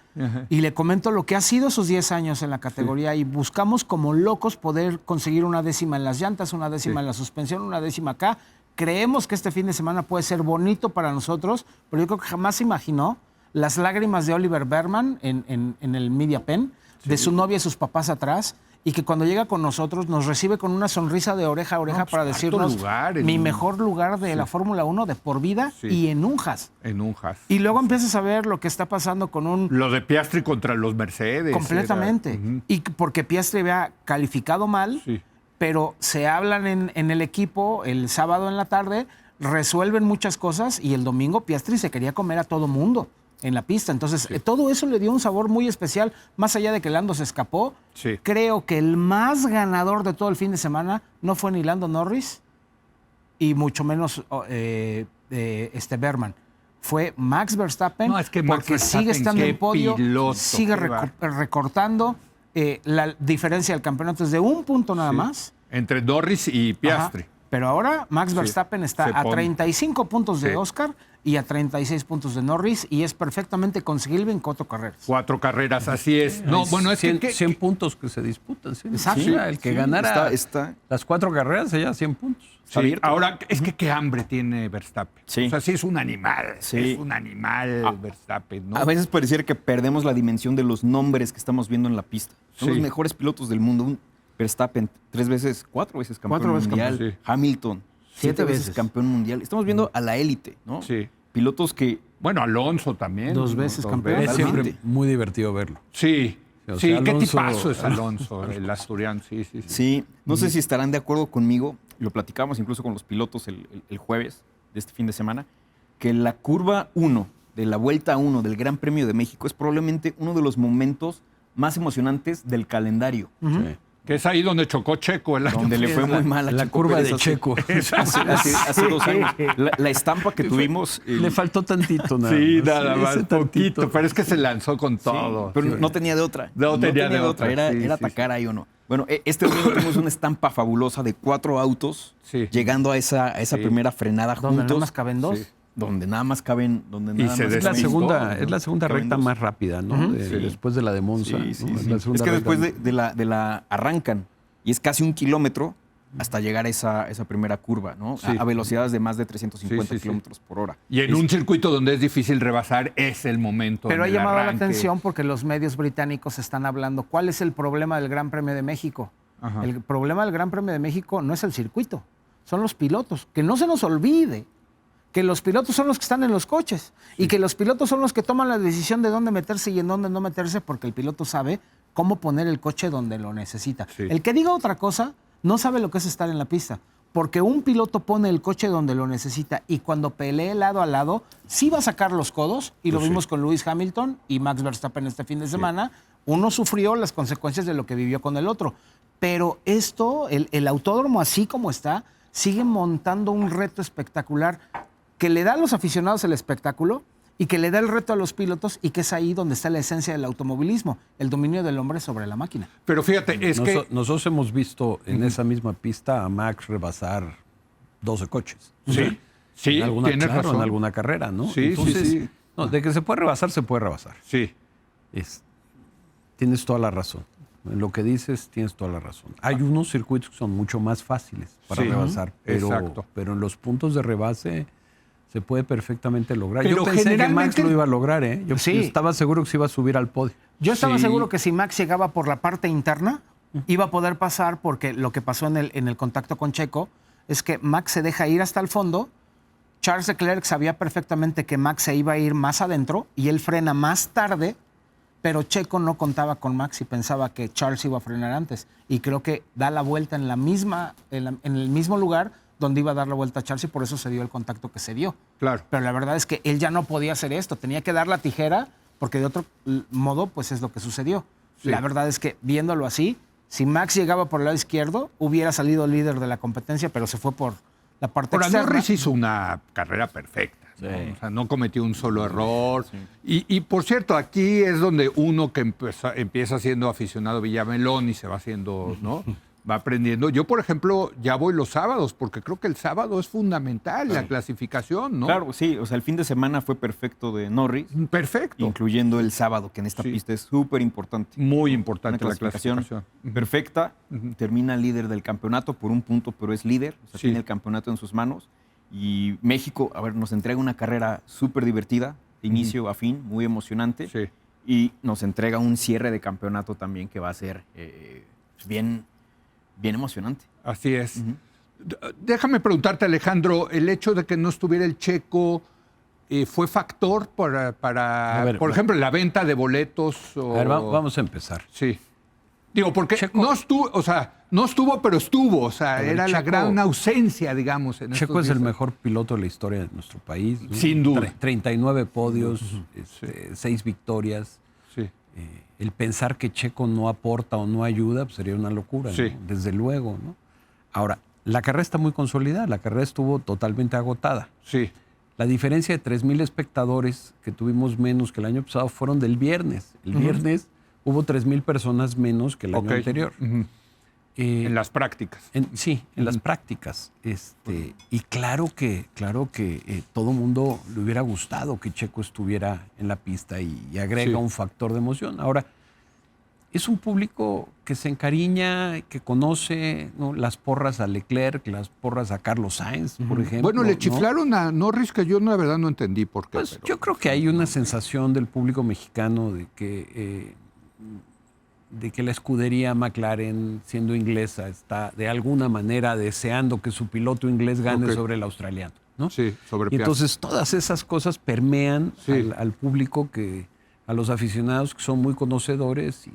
y le comento lo que ha sido sus 10 años en la categoría y buscamos como locos poder conseguir una décima en las llantas, una décima en la suspensión, una décima acá. Creemos que este fin de semana puede ser bonito para nosotros, pero yo creo que jamás se imaginó las lágrimas de Oliver Bergman en el Media Pen, de su novia y sus papás atrás, y que cuando llega con nosotros nos recibe con una sonrisa de oreja a oreja pues, para cuarto decirnos lugar mi mejor lugar de la Fórmula 1 de por vida Sí. y en un Haas. En un Haas. Y luego empiezas a ver lo que está pasando con un... Lo de Piastri contra los Mercedes. completamente. era- Ujú. Y porque Piastri había calificado mal, Sí. pero se hablan en el equipo el sábado en la tarde, resuelven muchas cosas y el domingo Piastri se quería comer a todo mundo en la pista. Entonces, todo eso le dio un sabor muy especial, más allá de que Lando se escapó. Sí. Creo que el más ganador de todo el fin de semana no fue ni Lando Norris y mucho menos Bergman. Fue Max Verstappen, No, es que Max porque Verstappen, sigue estando qué en podio, piloto, sigue qué bárbaro. recortando. La diferencia del campeonato es de un punto nada más. Entre Norris y Piastri. Ajá. Pero ahora Max Verstappen está se a pone. 35 puntos de Sí. Oscar y a 36 puntos de Norris y es perfectamente conseguible en 4 carreras. 4 carreras, así es. No, bueno, es 100, que... 100 puntos que se disputan. ¿Sí? Exacto. Sí, el que ganara está las 4 carreras sería 100 puntos. Sí, abierto. ahora, es que qué hambre tiene Verstappen. Sí. O sea, sí es un animal. Sí. Es un animal Verstappen, ¿no? A veces pareciera que perdemos la dimensión de los nombres que estamos viendo en la pista. Son Sí. los mejores pilotos del mundo. Un Verstappen, 4 veces campeón 4 veces mundial. campeón, sí. Hamilton, 7 7 veces veces. campeón mundial. Estamos viendo a la élite, ¿no? Sí. Pilotos que Bueno, Alonso también. 2 ¿no? veces Dos campeón. Es Totalmente. siempre muy divertido verlo. Sí. O Sí, sea, qué Alonso- tipazo es Alonso, el asturiano. Sí, sí, sí. sí, no sé si estarán de acuerdo conmigo, lo platicamos incluso con los pilotos el jueves de este fin de semana, que la curva 1 de la vuelta 1 del Gran Premio de México es probablemente uno de los momentos más emocionantes del calendario. Sí. Que es ahí donde chocó Checo el año Donde le fue pasado. muy mal a La Checo curva Pérez de hace- Checo. Hace 2 años. La estampa que tuvimos. Le faltó tantito nada Sí, más. nada más, Ese poquito. Pero es que se lanzó con Sí, todo. pero Sí. no tenía de otra. No tenía de otra, Era, sí, era sí, atacar ahí o no. Bueno, este domingo tuvimos una estampa fabulosa de 4 autos Sí. llegando a esa Sí. primera frenada Donde juntos. nada más caben 2. Sí. Donde nada más caben. Donde nada se más Es la despistó, segunda, ¿no? es la segunda Caben recta dos. más rápida, ¿no? Sí. Después de la de Monza. Sí, ¿no? sí, Es sí. la Es segunda que recta después de la arrancan y es casi 1 kilómetro hasta llegar a esa primera curva, ¿no? Sí. A velocidades de más de 350 Sí, sí, sí. kilómetros por hora. Y en un circuito donde es difícil rebasar, es el momento. Pero ha en el llamado la arranque. atención porque los medios británicos están hablando. ¿Cuál es el problema del Gran Premio de México? Ajá. El problema del Gran Premio de México no es el circuito, son los pilotos. Que no se nos olvide que los pilotos son los que están en los coches y que los pilotos son los que toman la decisión de dónde meterse y en dónde no meterse porque el piloto sabe cómo poner el coche donde lo necesita. Sí. El que diga otra cosa no sabe lo que es estar en la pista. Porque un piloto pone el coche donde lo necesita y cuando pelee lado a lado, sí va a sacar los codos, y lo Pues sí. vimos con Lewis Hamilton y Max Verstappen este fin de semana. Uno sufrió las consecuencias de lo que vivió con el otro. Pero esto, el autódromo así como está, sigue montando un reto espectacular que le da a los aficionados el espectáculo y que le da el reto a los pilotos y que es ahí donde está la esencia del automovilismo, el dominio del hombre sobre la máquina. Pero fíjate, es que. Nosotros hemos visto en esa misma pista a Max rebasar 12 coches. Sí, sí, en alguna, tienes claro, razón. en alguna carrera, ¿no? Sí, Entonces, sí. no, de que se puede rebasar, se puede rebasar. Sí. Tienes toda la razón. En lo que dices, tienes toda la razón. Hay unos circuitos que son mucho más fáciles para Sí. rebasar, Exacto. pero en los puntos de rebase Se puede perfectamente lograr. Pero Yo pensé que Max generalmente- lo iba a lograr, ¿eh? Yo Sí. estaba seguro que se iba a subir al podio. Yo estaba Sí. seguro que si Max llegaba por la parte interna, iba a poder pasar, porque lo que pasó en el contacto con Checo es que Max se deja ir hasta el fondo. Charles Leclerc sabía perfectamente que Max se iba a ir más adentro y él frena más tarde, pero Checo no contaba con Max y pensaba que Charles iba a frenar antes. Y creo que da la vuelta en el mismo lugar donde iba a dar la vuelta a Charles y por eso se dio el contacto que se dio. Claro. Pero la verdad es que él ya no podía hacer esto, tenía que dar la tijera porque de otro modo pues es lo que sucedió. Sí. La verdad es que viéndolo así, si Max llegaba por el lado izquierdo, hubiera salido líder de la competencia, pero se fue por la parte Ahora, externa. Norris hizo una carrera perfecta. ¿no? O sea, no cometió un solo error. Y por cierto, aquí es donde uno que empieza siendo aficionado a Villamelón y se va haciendo, ¿no? Va aprendiendo. Yo, por ejemplo, ya voy los sábados, porque creo que el sábado es fundamental, la clasificación, ¿no? Claro, sí, o sea, el fin de semana fue perfecto de Norris, Perfecto. incluyendo el sábado, que en esta Sí. pista es súper importante. Muy Una importante la clasificación. perfecta, termina líder del campeonato por un punto, pero es líder, o sea, Sí. tiene el campeonato en sus manos. Y México, a ver, nos entrega una carrera súper divertida, de inicio a fin, muy emocionante. Sí. Y nos entrega un cierre de campeonato también que va a ser bien emocionante. Así es. Déjame preguntarte, Alejandro, el hecho de que no estuviera el Checo fue factor para A ver, por va- ejemplo, la venta de boletos. O... A ver, vamos a empezar. Sí. Digo, porque Checo- no estuvo, o sea, no estuvo, pero estuvo. O sea, A ver, era la Checo- gran ausencia, digamos. En Checo estos es el días. mejor piloto de la historia de nuestro país. ¿no? Sin duda. 39 podios, 6 victorias. Sí. El pensar que Checo no aporta o no ayuda pues sería una locura, ¿no? Sí. Desde luego, ¿no? Ahora, la carrera está muy consolidada, la carrera estuvo totalmente agotada. Sí. La diferencia de 3,000 espectadores que tuvimos menos que el año pasado fueron del viernes. El viernes hubo 3,000 personas menos que el año Ok. anterior. Ujú. En las prácticas. Sí, en las prácticas. Y claro que todo mundo le hubiera gustado que Checo estuviera en la pista y agrega Sí. un factor de emoción. Ahora, es un público que se encariña, que conoce, ¿no? Las porras a Leclerc, las porras a Carlos Sainz, por ejemplo. Bueno, le ¿no? chiflaron a Norris, que yo la verdad no entendí por qué. Pues pero- yo creo que hay una sensación del público mexicano de que la escudería McLaren, siendo inglesa, está de alguna manera deseando que su piloto inglés gane Ok. sobre el australiano, ¿no? Sí, sobre Y Piastri. entonces todas esas cosas permean Sí. al público, a los aficionados que son muy conocedores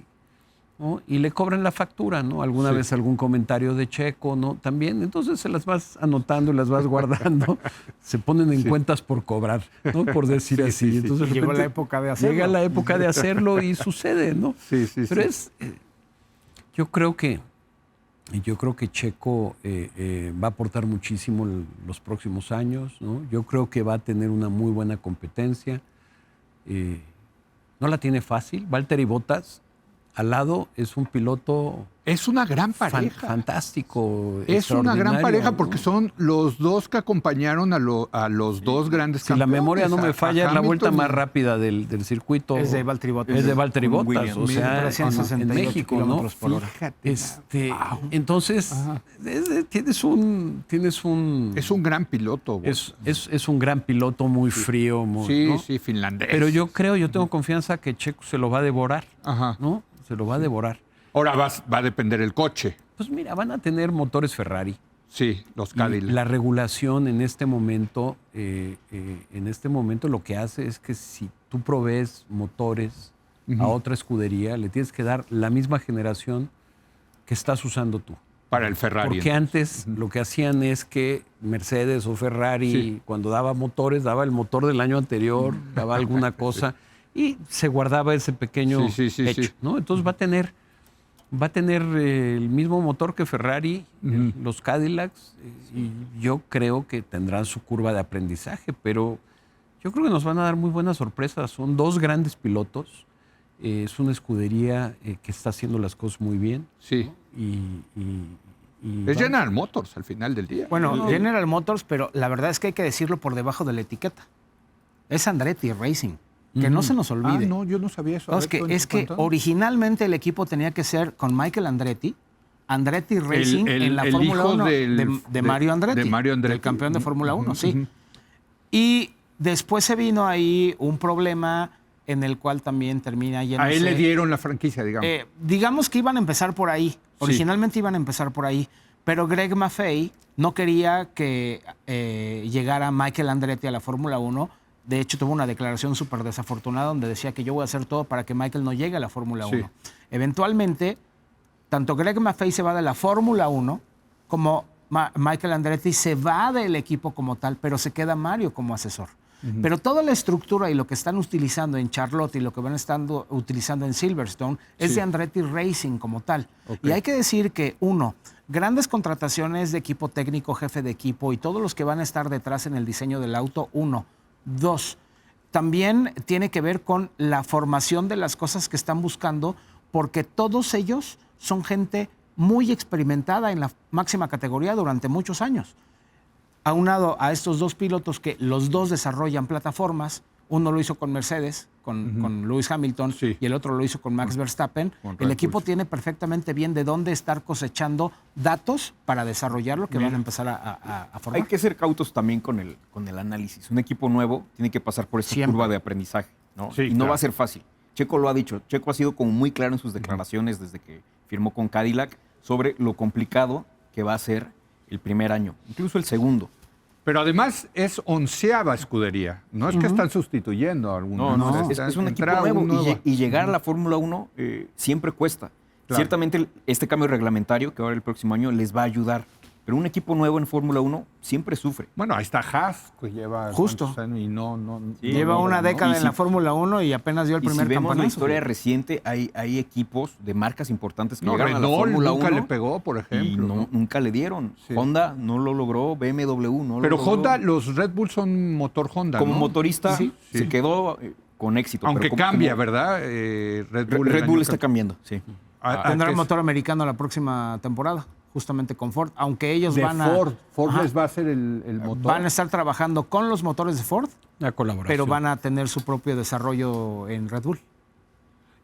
¿no? Y le cobran la factura, ¿no? Alguna Sí. vez algún comentario de Checo, ¿no? También, entonces se las vas anotando y las vas guardando, se ponen en cuentas por cobrar, ¿no? Por decir así. sí. Entonces, de Llegó repente la época de hacerlo. Llega la época de hacerlo y sucede, ¿no? Sí. Pero yo creo que Checo va a aportar muchísimo los próximos años, ¿no? Yo creo que va a tener una muy buena competencia. No la tiene fácil. Valtteri Bottas, al lado, es un piloto Es una gran pareja. fantástico. Es una gran extraordinario, pareja ¿no? porque son los dos que acompañaron a los dos grandes Si la campeones. memoria no me a falla, es la vuelta Hamilton más rápida del circuito. Es de Valtteri Bottas. Es de Valtteri Con Bottas, Williams. o sea, 1368 en México, ¿no? kilómetros por hora. Fíjate. Entonces, tienes un... Es un gran piloto. Es un gran piloto, muy frío, muy, Sí, ¿no? sí, finlandés. Pero yo tengo confianza que Checo se lo va a devorar, Ajá. ¿no? Se lo va a devorar. Ahora va a depender el coche. Pues mira, van a tener motores Ferrari. Sí, los Y Cadillac. la regulación en este momento lo que hace es que si tú provees motores a otra escudería, le tienes que dar la misma generación que estás usando tú. Para el Ferrari. Porque antes lo que hacían es que Mercedes o Ferrari, Sí. cuando daba motores, daba el motor del año anterior, daba alguna cosa y se guardaba ese pequeño Sí, hecho, sí. ¿no? Entonces va a tener el mismo motor que Ferrari, los Cadillacs, y yo creo que tendrán su curva de aprendizaje, pero yo creo que nos van a dar muy buenas sorpresas. Son dos grandes pilotos, es una escudería que está haciendo las cosas muy bien. Sí. Y Es General Motors al final del día. Bueno, General Motors, pero la verdad es que hay que decirlo por debajo de la etiqueta. Es Andretti Racing. Que no se nos olvide. No, yo no sabía eso. A No, ver, es que cuéntanos. originalmente el equipo tenía que ser con Michael Andretti Racing el en la hijo Fórmula 1 del- de Mario Andretti. de Mario Andretti. El campeón de Fórmula 1, sí. Ujú. Y después se vino ahí un problema en el cual también termina yéndose. A él le dieron la franquicia, digamos. Digamos que iban a empezar por ahí. Originalmente iban a empezar por ahí. Pero Greg Maffei no quería que llegara Michael Andretti a la Fórmula 1. De hecho, tuvo una declaración súper desafortunada donde decía que yo voy a hacer todo para que Michael no llegue a la Fórmula 1. Eventualmente, tanto Greg Maffei se va de la Fórmula 1 como Michael Andretti se va del equipo como tal, pero se queda Mario como asesor. Pero toda la estructura y lo que están utilizando en Charlotte y lo que van estando utilizando en Silverstone es de Andretti Racing como tal. Y hay que decir que, uno, grandes contrataciones de equipo técnico, jefe de equipo y todos los que van a estar detrás en el diseño del auto, uno. Dos, también tiene que ver con la formación de las cosas que están buscando, porque todos ellos son gente muy experimentada en la máxima categoría durante muchos años. Aunado a estos dos pilotos que los dos desarrollan plataformas, uno lo hizo con Mercedes, con Lewis Hamilton, y el otro lo hizo con Max Verstappen, el equipo tiene perfectamente bien de dónde estar cosechando datos para desarrollar lo que van a empezar a formar. Hay que ser cautos también con el análisis. Un equipo nuevo tiene que pasar por esta curva de aprendizaje, ¿no? Y no va a ser fácil. Checo lo ha dicho. Checo ha sido como muy claro en sus declaraciones desde que firmó con Cadillac sobre lo complicado que va a ser el primer año, incluso el segundo. Pero además es 11ª escudería. No es que están sustituyendo a algunos. No. Es un equipo nuevo. Y llegar a la Fórmula 1 siempre cuesta. Claro. Ciertamente este cambio reglamentario que ahora el próximo año les va a ayudar. Pero un equipo nuevo en Fórmula 1 siempre sufre. Bueno, ahí está Haas, que lleva justo años y lleva una década en la Fórmula 1 y apenas dio el primer campanazo. Si vemos la historia reciente, hay equipos de marcas importantes que llegaron a la Fórmula 1. Nunca le pegó, por ejemplo. Y nunca le dieron. Honda no lo logró, BMW no lo logró. Pero Honda, los Red Bull son motor Honda, como motorista se quedó con éxito. Aunque cambia, ¿verdad? Red Bull está cambiando, sí. Tendrá motor americano la próxima temporada, justamente con Ford, aunque ellos van a... Ford les va a hacer el motor. Van a estar trabajando con los motores de Ford, la colaboración, pero van a tener su propio desarrollo en Red Bull.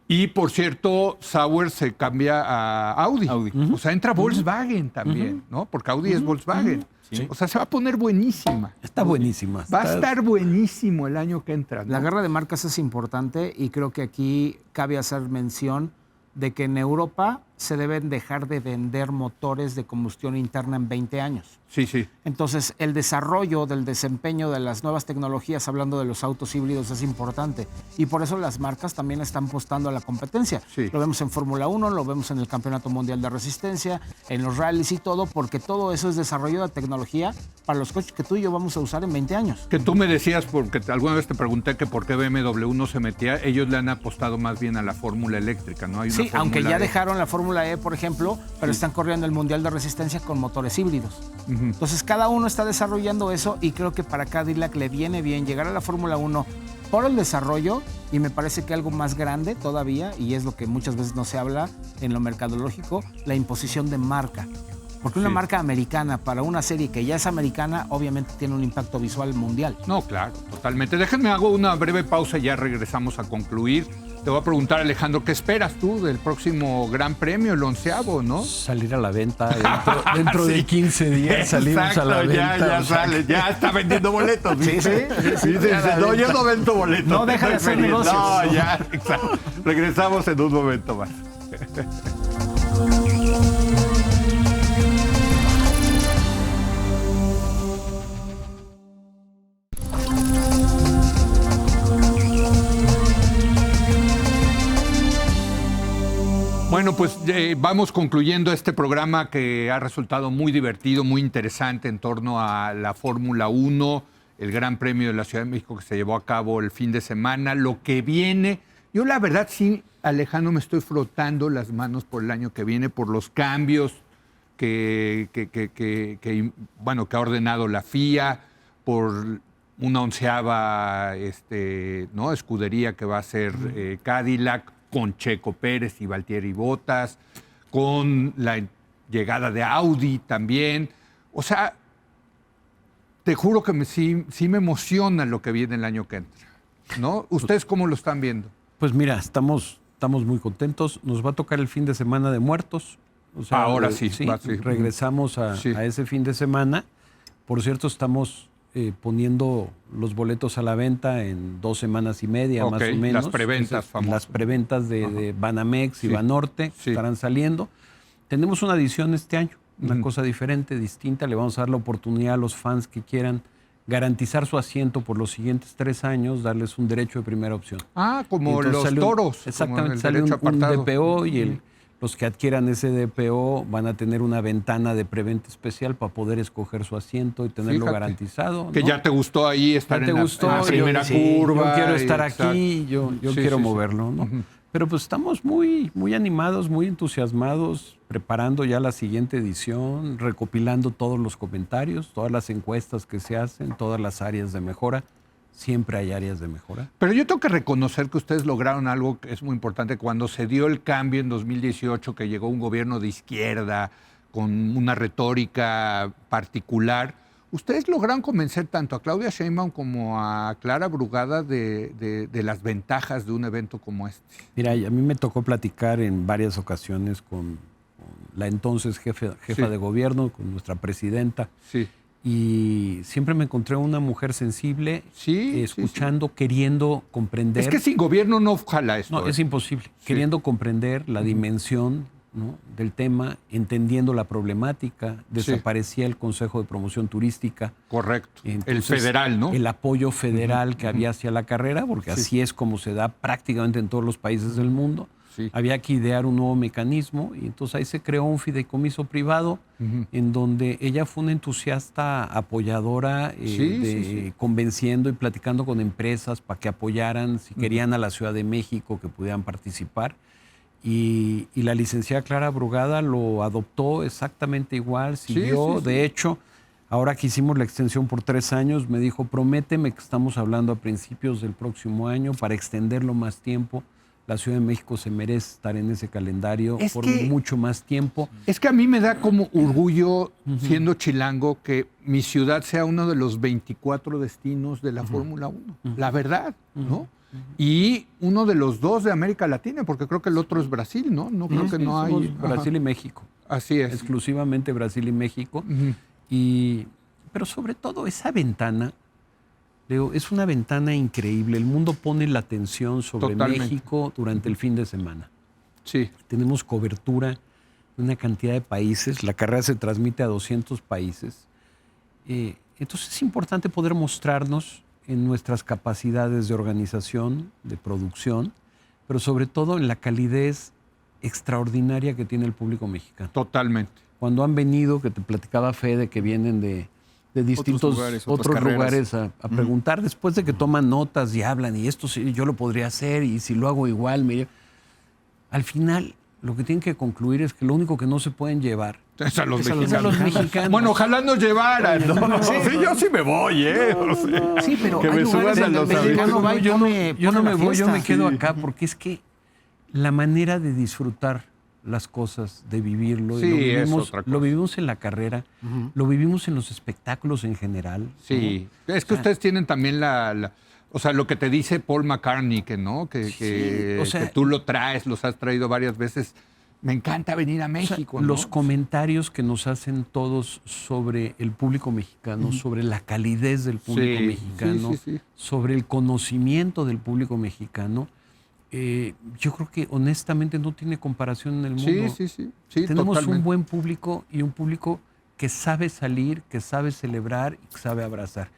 Y, por cierto, Sauer se cambia a Audi. O sea, entra Volkswagen también, ¿no? Porque Audi es Volkswagen. Sí. O sea, se va a poner buenísima. Está buenísima. Va a estar buenísimo el año que entra, ¿no? La guerra de marcas es importante y creo que aquí cabe hacer mención de que en Europa se deben dejar de vender motores de combustión interna en 20 años. Sí, sí. Entonces, el desarrollo del desempeño de las nuevas tecnologías, hablando de los autos híbridos, es importante. Y por eso las marcas también están apostando a la competencia. Sí. Lo vemos en Fórmula 1, lo vemos en el Campeonato Mundial de Resistencia, en los rallies y todo, porque todo eso es desarrollo de tecnología para los coches que tú y yo vamos a usar en 20 años. Que tú me decías, porque alguna vez te pregunté que por qué BMW no se metía, ellos le han apostado más bien a la fórmula eléctrica, ¿no? Hay una fórmula aunque ya dejaron la Fórmula E, por ejemplo, pero están corriendo el Mundial de Resistencia con motores híbridos. Entonces, cada uno está desarrollando eso y creo que para Cadillac le viene bien llegar a la Fórmula 1 por el desarrollo y me parece que algo más grande todavía, y es lo que muchas veces no se habla en lo mercadológico, la imposición de marca. Porque una marca americana para una serie que ya es americana, obviamente tiene un impacto visual mundial. No, claro, totalmente. Déjenme hago una breve pausa y ya regresamos a concluir. Te voy a preguntar, Alejandro, ¿qué esperas tú del próximo Gran Premio, el 11º, no? Salir a la venta dentro de 15 días. Salimos exacto, a la venta. Ya sale, ya está vendiendo boletos. Sí. No, yo no vendo boletos. No deja de hacer negocios. No, ya, exacto. Regresamos en un momento más. Bueno, pues vamos concluyendo este programa que ha resultado muy divertido, muy interesante en torno a la Fórmula 1, el Gran Premio de la Ciudad de México que se llevó a cabo el fin de semana, lo que viene. Yo la verdad sí, Alejandro, me estoy frotando las manos por el año que viene, por los cambios que ha ordenado la FIA, por una 11ª escudería que va a ser Cadillac, con Checo Pérez y Valtteri Bottas, con la llegada de Audi también. O sea, te juro que sí me emociona lo que viene el año que entra, ¿no? ¿Ustedes cómo lo están viendo? Pues mira, estamos muy contentos. Nos va a tocar el fin de semana de muertos. O sea, ahora sí. Regresamos a ese fin de semana. Por cierto, estamos poniendo los boletos a la venta en 2 semanas y media, más o menos. Las preventas famosas. Las preventas de Banamex y Sí. Banorte Sí. estarán saliendo. Tenemos una edición este año, una cosa diferente, distinta. Le vamos a dar la oportunidad a los fans que quieran garantizar su asiento por los siguientes 3 años, darles un derecho de primera opción. Ah, como Entonces los sale toros. Exactamente, el sale derecho un apartado. DPO y los que adquieran ese DPO van a tener una ventana de preventa especial para poder escoger su asiento y tenerlo Fíjate. garantizado. Que ¿no? ya te gustó ahí estar Ya te en gustó, la primera yo curva. quiero estar exacto. aquí, yo Sí, quiero sí, sí. moverlo, ¿no? Pero pues estamos muy, muy animados, muy entusiasmados, preparando ya la siguiente edición, recopilando todos los comentarios, todas las encuestas que se hacen, todas las áreas de mejora. Siempre hay áreas de mejora. Pero yo tengo que reconocer que ustedes lograron algo que es muy importante. Cuando se dio el cambio en 2018, que llegó un gobierno de izquierda con una retórica particular, ustedes lograron convencer tanto a Claudia Sheinbaum como a Clara Brugada de las ventajas de un evento como este. Mira, a mí me tocó platicar en varias ocasiones con la entonces jefa Sí. de gobierno, con nuestra presidenta. Sí. Y siempre me encontré una mujer sensible, Sí, escuchando, queriendo comprender. Es que sin gobierno no jala esto. No, es imposible. Queriendo comprender la dimensión, ¿no?, del tema, entendiendo la problemática. Desaparecía el Consejo de Promoción Turística. Correcto. Entonces, el federal, ¿no? El apoyo federal que había hacia la carrera, porque así es como se da prácticamente en todos los países del mundo. Sí. Había que idear un nuevo mecanismo y entonces ahí se creó un fideicomiso privado en donde ella fue una entusiasta apoyadora, convenciendo y platicando con empresas para que apoyaran, si querían a la Ciudad de México, que pudieran participar. Y la licenciada Clara Brugada lo adoptó exactamente igual, siguió. De hecho, ahora que hicimos la extensión por 3 años, me dijo, prométeme que estamos hablando a principios del próximo año para extenderlo más tiempo. La Ciudad de México se merece estar en ese calendario por mucho más tiempo. Es que a mí me da como orgullo, siendo chilango, que mi ciudad sea uno de los 24 destinos de la Fórmula 1. La verdad, ¿no? Y uno de los 2 de América Latina, porque creo que el otro es Brasil, ¿no? No creo que no hay. Somos Brasil y México. Así es. Exclusivamente Brasil y México. Pero sobre todo esa ventana, Leo, es una ventana increíble. El mundo pone la atención sobre México durante el fin de semana. Sí. Tenemos cobertura de una cantidad de países. La carrera se transmite a 200 países. Entonces es importante poder mostrarnos en nuestras capacidades de organización, de producción, pero sobre todo en la calidez extraordinaria que tiene el público mexicano. Totalmente. Cuando han venido, que te platicaba Fede, que vienen de distintos otros lugares a preguntar, después de que toman notas y hablan, y esto sí, yo lo podría hacer, y si lo hago igual, al final lo que tienen que concluir es que lo único que no se pueden llevar es a los mexicanos. Bueno, ojalá nos llevaran. Sí, yo sí me voy, O sea, sí, pero que hay me lugares suban a donde los el mexicano aviones. va y yo no pone me la voy, yo fiesta. me quedo acá, porque es que la manera de disfrutar las cosas, de vivirlo, Sí, y es otra cosa. lo vivimos en la carrera, lo vivimos en los espectáculos en general. Sí, es que ustedes tienen también o sea, lo que te dice Paul McCartney, que no, que tú lo traes, los has traído varias veces. Me encanta venir a México. Los comentarios que nos hacen todos sobre el público mexicano, sobre la calidez del público mexicano, sobre el conocimiento del público mexicano, yo creo que honestamente no tiene comparación en el mundo. Sí, Tenemos totalmente. un buen público y un público que sabe salir, que sabe celebrar y que sabe abrazar.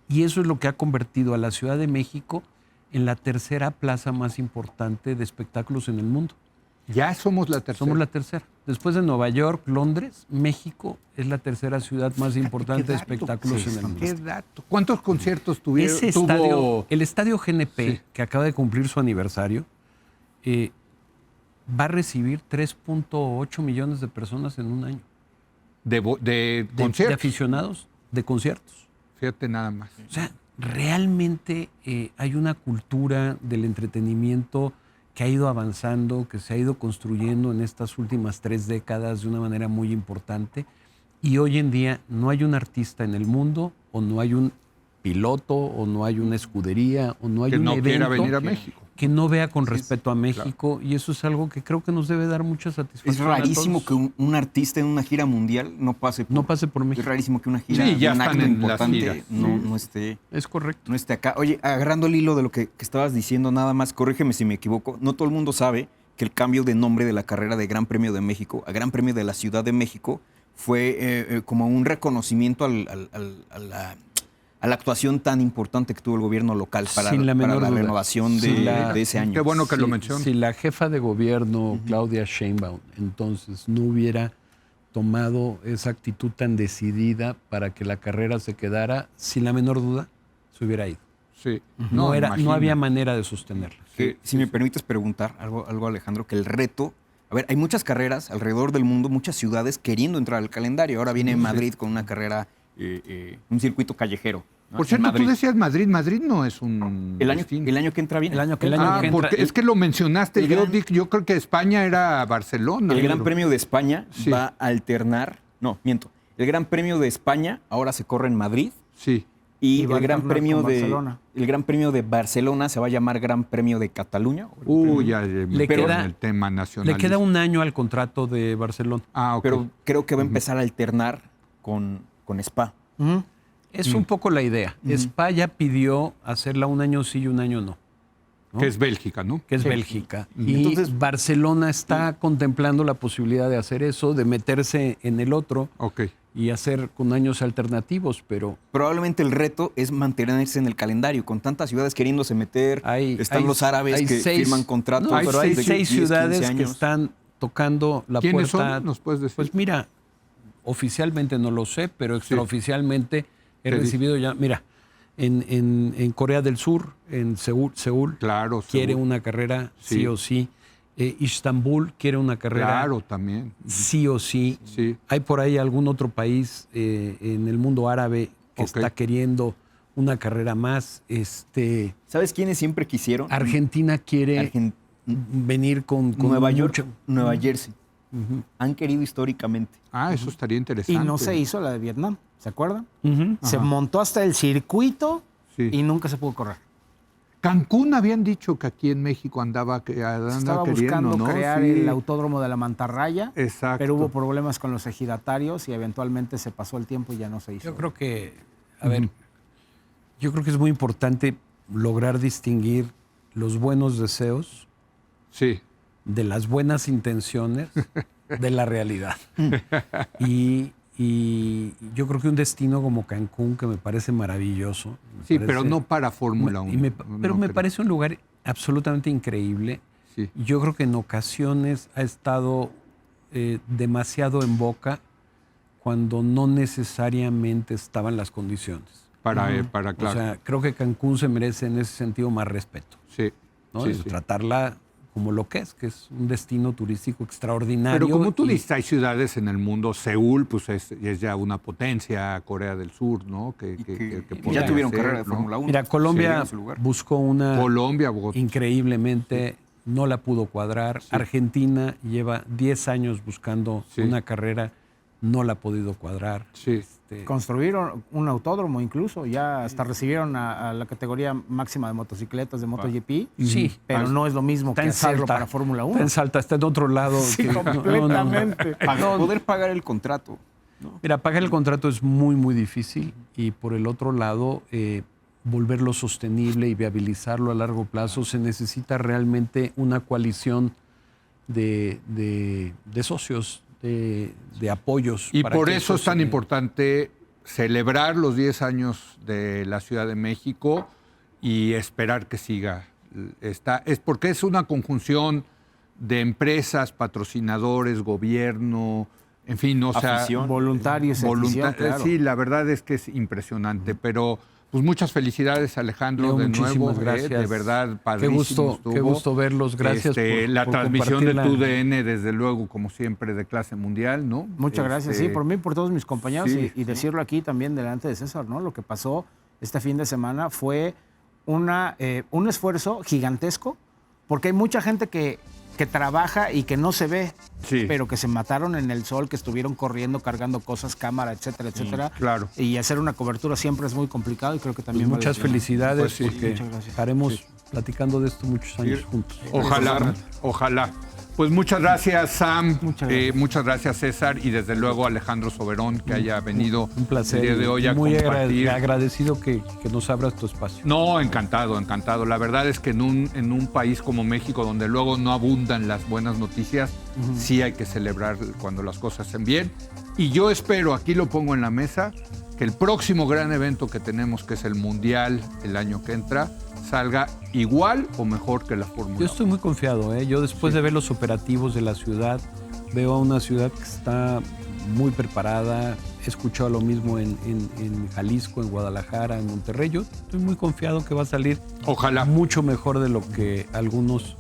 Y eso es lo que ha convertido a la Ciudad de México en la tercera plaza más importante de espectáculos en el mundo. Ya somos la tercera. Somos la tercera. Después de Nueva York, Londres, México es la tercera ciudad más importante de espectáculos en el mundo. ¿Qué dato? ¿Cuántos conciertos tuvieron? El estadio GNP, que acaba de cumplir su aniversario, va a recibir 3.8 millones de personas en un año. De conciertos. De aficionados, de conciertos. Fíjate nada más. O sea, realmente hay una cultura del entretenimiento que ha ido avanzando, que se ha ido construyendo en estas últimas 3 décadas de una manera muy importante. Y hoy en día no hay un artista en el mundo, o no hay un piloto, o no hay una escudería, o no hay Que un no quiera evento venir a México. que no vea con respeto a México, y eso es algo que creo que nos debe dar mucha satisfacción. Es rarísimo que un artista en una gira mundial no pase por México. Es rarísimo que una gira Sí, ya un están acto en las importante giras. no esté. Es correcto. No esté acá. Oye, agarrando el hilo de lo que estabas diciendo, nada más, corrígeme si me equivoco, no todo el mundo sabe que el cambio de nombre de la carrera de Gran Premio de México a Gran Premio de la Ciudad de México fue como un reconocimiento a la actuación tan importante que tuvo el gobierno local para Sin la menor la duda. renovación de ese año. Qué bueno que lo mencionas. Si la jefa de gobierno, Claudia Sheinbaum, entonces no hubiera tomado esa actitud tan decidida para que la carrera se quedara, sin la menor duda, se hubiera ido. Sí. No imagina. había manera de sostenerla. Si me permites preguntar algo, Alejandro, que el reto. A ver, hay muchas carreras alrededor del mundo, muchas ciudades queriendo entrar al calendario. Ahora viene Madrid con una carrera, un circuito callejero. ¿no? Por cierto, En Madrid. tú decías Madrid. Madrid no es un El año destino. que entra viene. El año que Ah, entra. porque es que lo mencionaste. el Yo creo que España era Barcelona. El Gran Premio de España Sí. va a alternar. No, miento. El Gran Premio de España ahora se corre en Madrid. Sí. Y va a el Gran alternar Premio con de Barcelona. el Gran Premio de Barcelona se va a llamar Gran Premio de Cataluña. Ya Le pero queda- en el tema nacional. Le queda un año al contrato de Barcelona. Ah, ok. Pero creo que va a empezar a alternar con Spa. Ujú. Es un poco la idea. Spa ya pidió hacerla un año sí y un año no, que es Bélgica, ¿no? que es Bélgica. Y Entonces- Barcelona está contemplando la posibilidad de hacer eso, de meterse en el otro Ok. y hacer con años alternativos, pero Probablemente el reto es mantenerse en el calendario. Con tantas ciudades queriéndose meter, están los árabes hay que firman contratos. No, pero hay de 6 10, 15 ciudades que años. están tocando la ¿Quiénes puerta. son? ¿Nos puedes decir? Pues mira, oficialmente no lo sé, pero extraoficialmente he Te recibido ya, mira, en Corea del Sur, en Seúl, Claro, quiere seguro. una carrera Sí. sí o sí. Istambul quiere una carrera Claro, también. sí o sí. Sí. Hay por ahí algún otro país en el mundo árabe que Ok. está queriendo una carrera más. ¿Sabes quiénes siempre quisieron? Argentina quiere venir con Nueva York, mucho- Nueva Jersey. Han querido históricamente. Ah, eso estaría Y interesante. no se hizo la de Vietnam, ¿se acuerdan? Ujú. Se montó hasta el circuito Sí. y nunca se pudo correr. Cancún habían dicho que aquí en México andaba Estaba queriendo, buscando ¿no? crear Sí. el autódromo de la Mantarraya, Exacto. pero hubo problemas con los ejidatarios y eventualmente se pasó el tiempo y ya no se hizo. Yo creo que, a ver, yo creo que es muy importante lograr distinguir los buenos deseos Sí. de las buenas intenciones de la realidad. Y yo creo que un destino como Cancún, que me parece maravilloso. Sí, pero no para Fórmula 1. Pero me parece un lugar absolutamente increíble. Sí. Yo creo que en ocasiones ha estado demasiado en boca cuando no necesariamente estaban las condiciones. Para, claro. O sea, creo que Cancún se merece en ese sentido más respeto, sí. ¿no? Sí, De sí. tratarla como lo que es un destino turístico extraordinario. Pero como tú y- dices, hay ciudades en el mundo. Seúl, pues es ya una potencia, Corea del Sur, ¿no? Que Ya podría tuvieron ser, carrera de ¿no? Fórmula 1. Mira, Colombia en su lugar. buscó una Colombia, Bogotá. increíblemente, no la pudo cuadrar. Argentina lleva 10 años buscando Sí. una carrera, no la ha podido cuadrar. Sí. Construyeron un autódromo incluso, ya hasta recibieron a la categoría máxima de motocicletas de MotoGP, Sí, pero no es lo mismo está que en hacerlo Salta. para Fórmula 1. Está en Salta, está en otro lado. Sí, que- no, no, no. completamente. Para poder pagar el contrato. Mira, pagar el contrato es muy, muy difícil y por el otro lado, volverlo sostenible y viabilizarlo a largo plazo, se necesita realmente una coalición de socios, de apoyos. Y para por que eso es tan se- importante celebrar los 10 años de la Ciudad de México y esperar que siga. Es porque es una conjunción de empresas, patrocinadores, gobierno, en fin, o sea, Afición. Voluntarios, afición, claro. Sí, la verdad es que es impresionante, pero pues muchas felicidades, Alejandro, Leo, de muchísimas nuevo, gracias. de verdad, padrísimo estuvo. Qué gusto verlos, gracias La por transmisión de compartir tu la- DN, desde luego, como siempre, de clase mundial, ¿no? Muchas gracias, sí, por mí, por todos mis compañeros sí, y decirlo aquí también delante de César, ¿no? Lo que pasó este fin de semana fue un esfuerzo gigantesco, porque hay mucha gente que trabaja y que no se ve, Sí. pero que se mataron en el sol, que estuvieron corriendo, cargando cosas, cámara, etcétera, etcétera. claro. Y hacer una cobertura siempre es muy complicado y creo que Pues también muchas vale la pena. felicidades Pues sí. porque Muchas gracias. haremos platicando de esto muchos años juntos. Ojalá, ojalá. Pues muchas gracias, Sam. Muchas Muchas gracias, gracias. César. Y desde luego Alejandro Soberón, que haya venido Un placer. el día de hoy a muy compartir. agradecido que nos abras tu espacio. No, encantado, encantado. La verdad es que en un país como México, donde luego no abundan las buenas noticias, sí hay que celebrar cuando las cosas estén bien. Y yo espero, aquí lo pongo en la mesa, que el próximo gran evento que tenemos, que es el Mundial el año que entra, salga igual o mejor que la Fórmula 1. Yo estoy muy confiado, ¿eh? Yo después de ver los operativos de la ciudad, veo a una ciudad que está muy preparada. He escuchado lo mismo en Jalisco, en Guadalajara, en Monterrey. Yo estoy muy confiado que va a salir Ojalá. mucho mejor de lo que algunos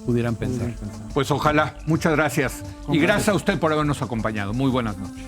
pudieran pensar. Pues ojalá. Muchas gracias. Y gracias a usted por habernos acompañado. Muy buenas noches.